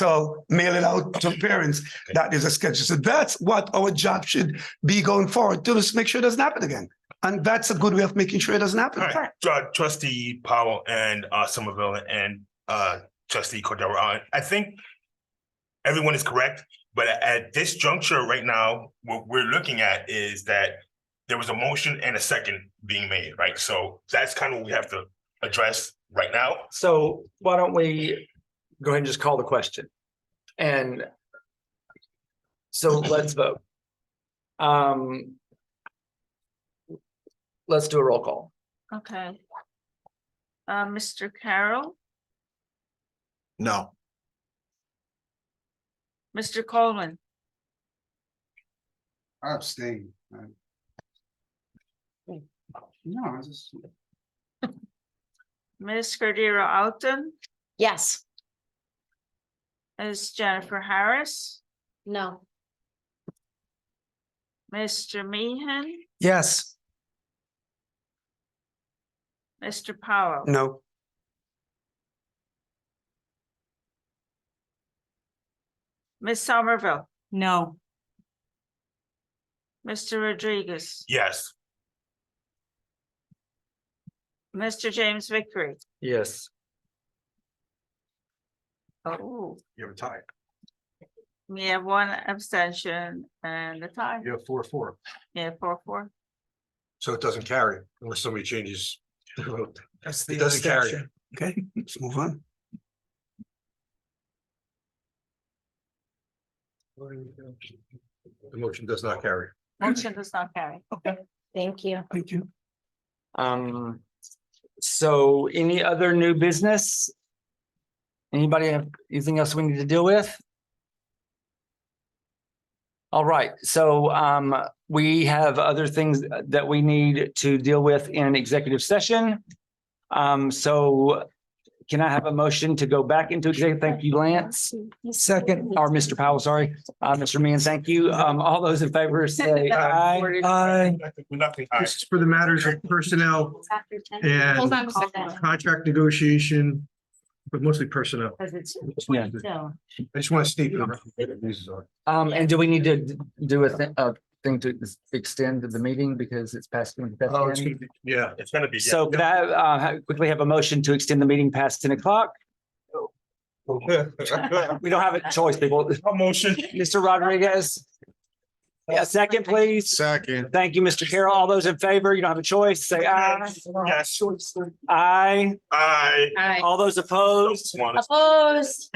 mail it out to parents that there's a schedule. So that's what our job should be going forward to just make sure it doesn't happen again. And that's a good way of making sure it doesn't happen. All right. Trustee Powell and Somerville and Trustee Cordero, I think everyone is correct, but at this juncture right now, what we're looking at is that there was a motion and a second being made, right? So that's kind of what we have to address right now. So why don't we go ahead and just call the question? And so let's vote. Let's do a roll call. Okay. Mr. Carroll, No. Mr. Coleman, I abstain. No, I just. Ms. Cordero Alton, Yes. Ms. Jennifer Harris, No. Mr. Meehan, Yes. Mr. Powell. No. Ms. Somerville, No. Mr. Rodriguez, Yes. Mr. James Vickery. Yes. Oh, You have a tie. we have one abstention and a tie. You have 4-4. Yeah, 4-4. So it doesn't carry unless somebody changes the vote. That's It doesn't carry. abstention. Okay, let's move on. The motion does not carry. Motion does not carry. Okay. Thank you. Thank you. So any other new business? Anybody have anything else we need to deal with? All right, so we have other things that we need to deal with in executive session. So can I have a motion to go back into executive? Thank you, Lance. Second. Or Mr. Powell, sorry. Mr. Meehan, thank you. All those in favor say aye. Aye. Nothing. This is for the matters of personnel and Hold on a second. contract negotiation, but mostly personnel. Yeah. I just want to state what the reasons are. And do we need to do a thing to extend the meeting because it's past? Oh, it's gonna be, yeah. It's gonna be. yeah. So could I quickly have a motion to extend the meeting past 10 o'clock? We don't have a choice, people. A motion. Mr. Rodriguez. Yeah, second, please. Second. Thank you, Mr. Carroll. All those in favor, you don't have a choice, say aye. Yes. Aye. Aye. All those opposed? Opposed.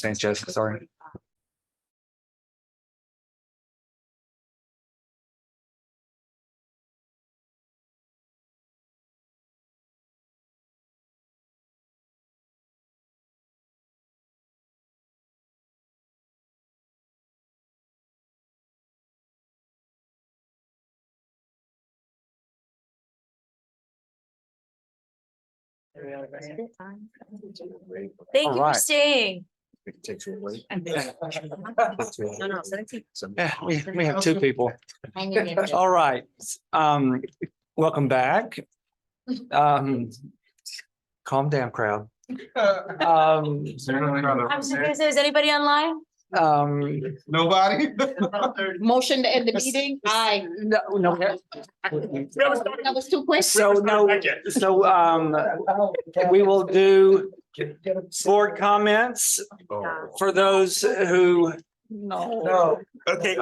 Sanchez, sorry. Thank All you for right. staying. Yeah, we have two people. All right, welcome back. Calm down, crowd. I'm surprised there's anybody online? Nobody? Motion to end the meeting? Aye. No. That was too quick. So we will do board comments for those who. No. Okay,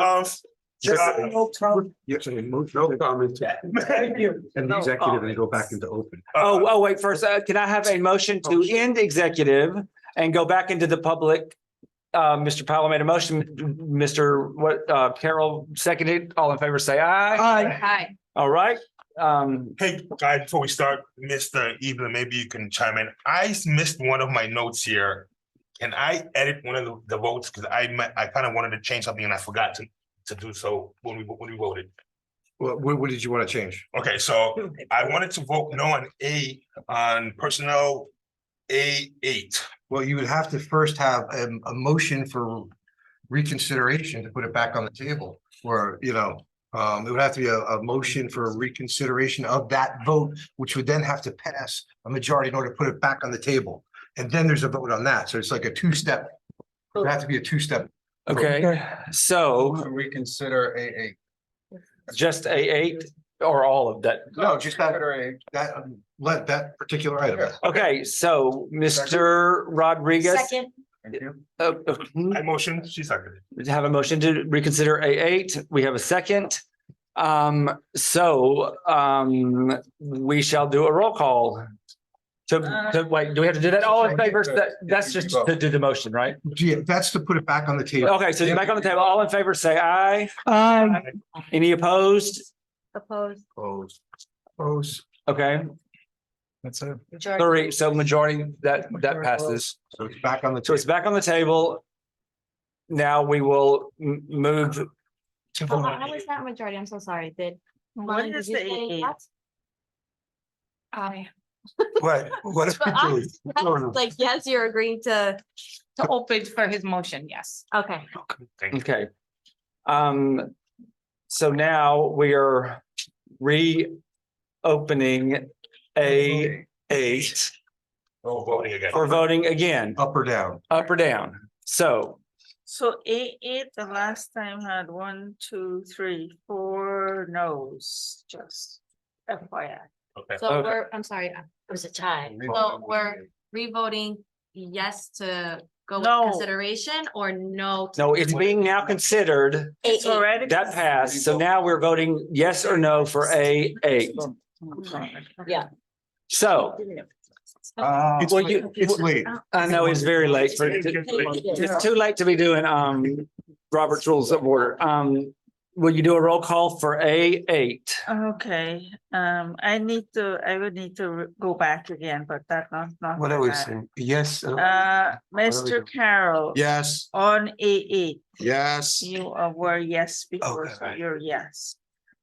Yes, no comment. Thank you. And the executive and go back into open. Wait, first, can I have a motion to end executive and go back into the public? Mr. Powell made a motion, Carol seconded, all in favor, say aye. Aye. All right, Hey, guys, before we start, Mr. Evelyn, maybe you can chime in. I missed one of my notes here. Can I edit one of the votes? Because I kind of wanted to change something and I forgot to do so when we voted. What did you want to change? Okay, so I wanted to vote no on personnel A8. Well, you would have to first have a motion for reconsideration to put it back on the table, or, it would have to be a motion for reconsideration of that vote, which would then have to pass a majority in order to put it back on the table. And then there's a vote on that. So it's like a two-step. It would have to be a two-step. okay, so Reconsider A8. just A8 or all of that? No, just let that particular item. Okay, so Mr. Rodriguez. Second. I motion, she seconded. Have a motion to reconsider A8. We have a second. We shall do a roll call. To wait, do we have to do that? All in favor? That's just to do the motion, right? Yeah, that's to put it back on the table. Okay, so back on the table. All in favor, say aye. Aye. Any opposed? Opposed. Opposed. Okay, That's it. three, so majority that passes. So it's back on the. So it's back on the table. Now we will move to How was that majority? I'm so sorry. What is the AA? Aye. What? Like, yes, you're agreeing to, open for his motion, yes. okay. okay. So now we are reopening A8 Voting again. for voting again, Up or down? up or down. So A8, the last time had 1, 2, 3, 4 no's, just FYI. Okay. So Okay. I'm sorry, It was a tie. so we're revoting yes to go with No. consideration or no? no, it's being now considered. It's already. That passed. So now we're voting yes or no for A8. Yeah. So It's well, it's late. I know it's very late for, it's too late to be doing Robert's Rules of Order. Will you do a roll call for A8? Okay, I would need to go back again, but that not. What are we that. saying? Yes. Mr. Carroll. Yes. On A8, Yes. you were yes before, so Okay. you're yes.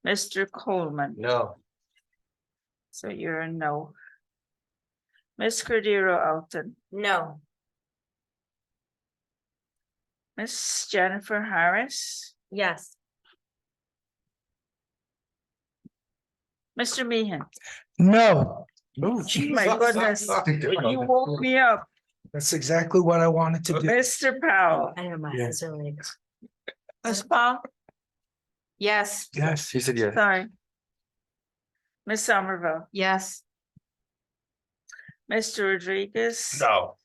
Mr. Coleman, No. so you're a no. Ms. Cordero Alton, No. Miss Jennifer Harris, Yes. Mr. Meehan. No, My goodness, you woke me up. that's exactly what I wanted to do. Mr. Powell, I know my Yeah. eyes are like. Ms. Paul, Yes. Yes, he said yes. sorry. Ms. Somerville, Yes. Mr. Rodriguez. No.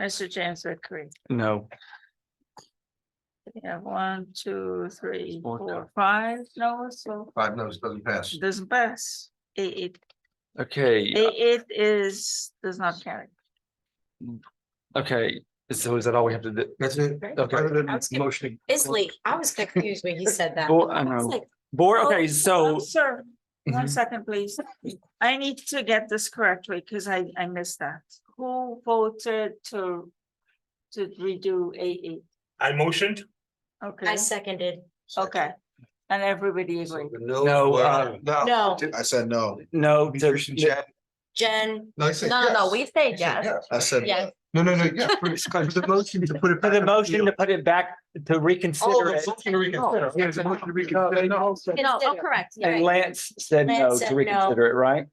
Mr. James Vickery. No. We have 1, 2, 3, 4, 5. No, so 5 no's doesn't pass. it doesn't pass. A8, Okay. A8 does not carry. Okay, so is that all we have to do? That's it. Okay. Other than motion. Isley, I was confused when he said that. Board, I I was know. like, Board, okay, Oh, so, Sir, one Mhm. second, please. I need to get this correctly because I missed that. Who voted to redo A8? I motioned. Okay, I seconded. okay. And everybody agreed. no, No, I said no. no, Beatrice and Chad. Jen, No, I said no, yes. we said yes. I said. Yes. No, yeah, for the motion to put it. for the motion to put it back, to reconsider it. Motion to reconsider. Yes, a motion to reconsider. No, oh, correct. You're And right. Lance said Lance no said to no. reconsider it, right?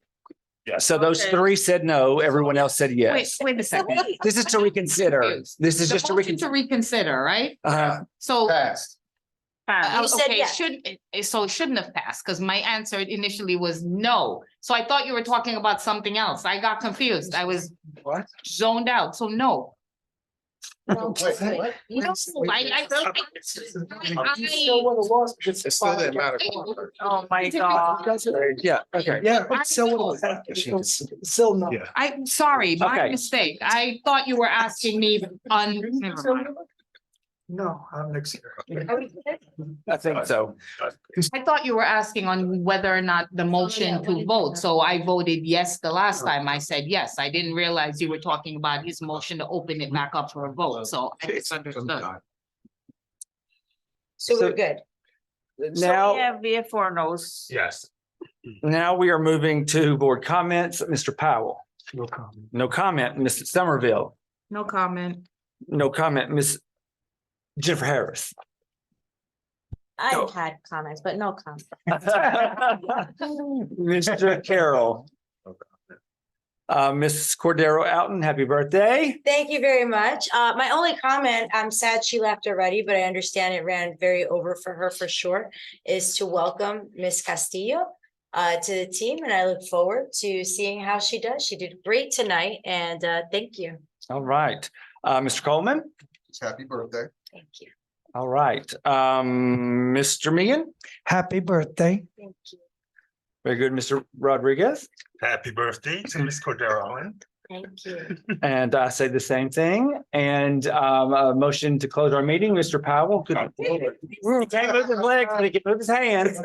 Yes. So those Okay. three said no, everyone else said yes. Wait a second. This is to reconsider. This is The just to motion to reconsider. reconsider, right? So, Passed. Fine. You said Okay, yes. so it shouldn't have passed, because my answer initially was no. So I thought you were talking about something else. I got confused. I was what? zoned out, so no. No. You don't, I It still didn't matter. Oh, my God. Yeah, okay. Yeah, but so. Still no. Yeah. I'm sorry, my Okay. mistake. I thought you were asking me on, never mind. No, I'm next. I think so. I thought you were asking on whether or not the motion to vote, so I voted yes the last time. I said yes. I didn't realize you were talking about his motion to open it back up for a vote, so I misunderstood. So we're good. Now, We have 4 no's. Yes. now we are moving to board comments. Mr. Powell, No comment. no comment. Mrs. Somerville, No comment. no comment. Miss Jennifer Harris. I had comments, but no comments. Mr. Carroll. Mrs. Cordero Alton, happy birthday. Thank you very much. My only comment, I'm sad she left already, but I understand it ran very over for her for sure, is to welcome Miss Castillo to the team, and I look forward to seeing how she does. She did great tonight, and thank you. All right. Mr. Coleman. Happy birthday. Thank you. All right. Mr. Meehan. Happy birthday. Thank you. Very good, Mr. Rodriguez. Happy birthday to Miss Cordero. Thank you. And I say the same thing. And a motion to close our meeting, Mr. Powell. Could can't move his legs, but he can move his hands.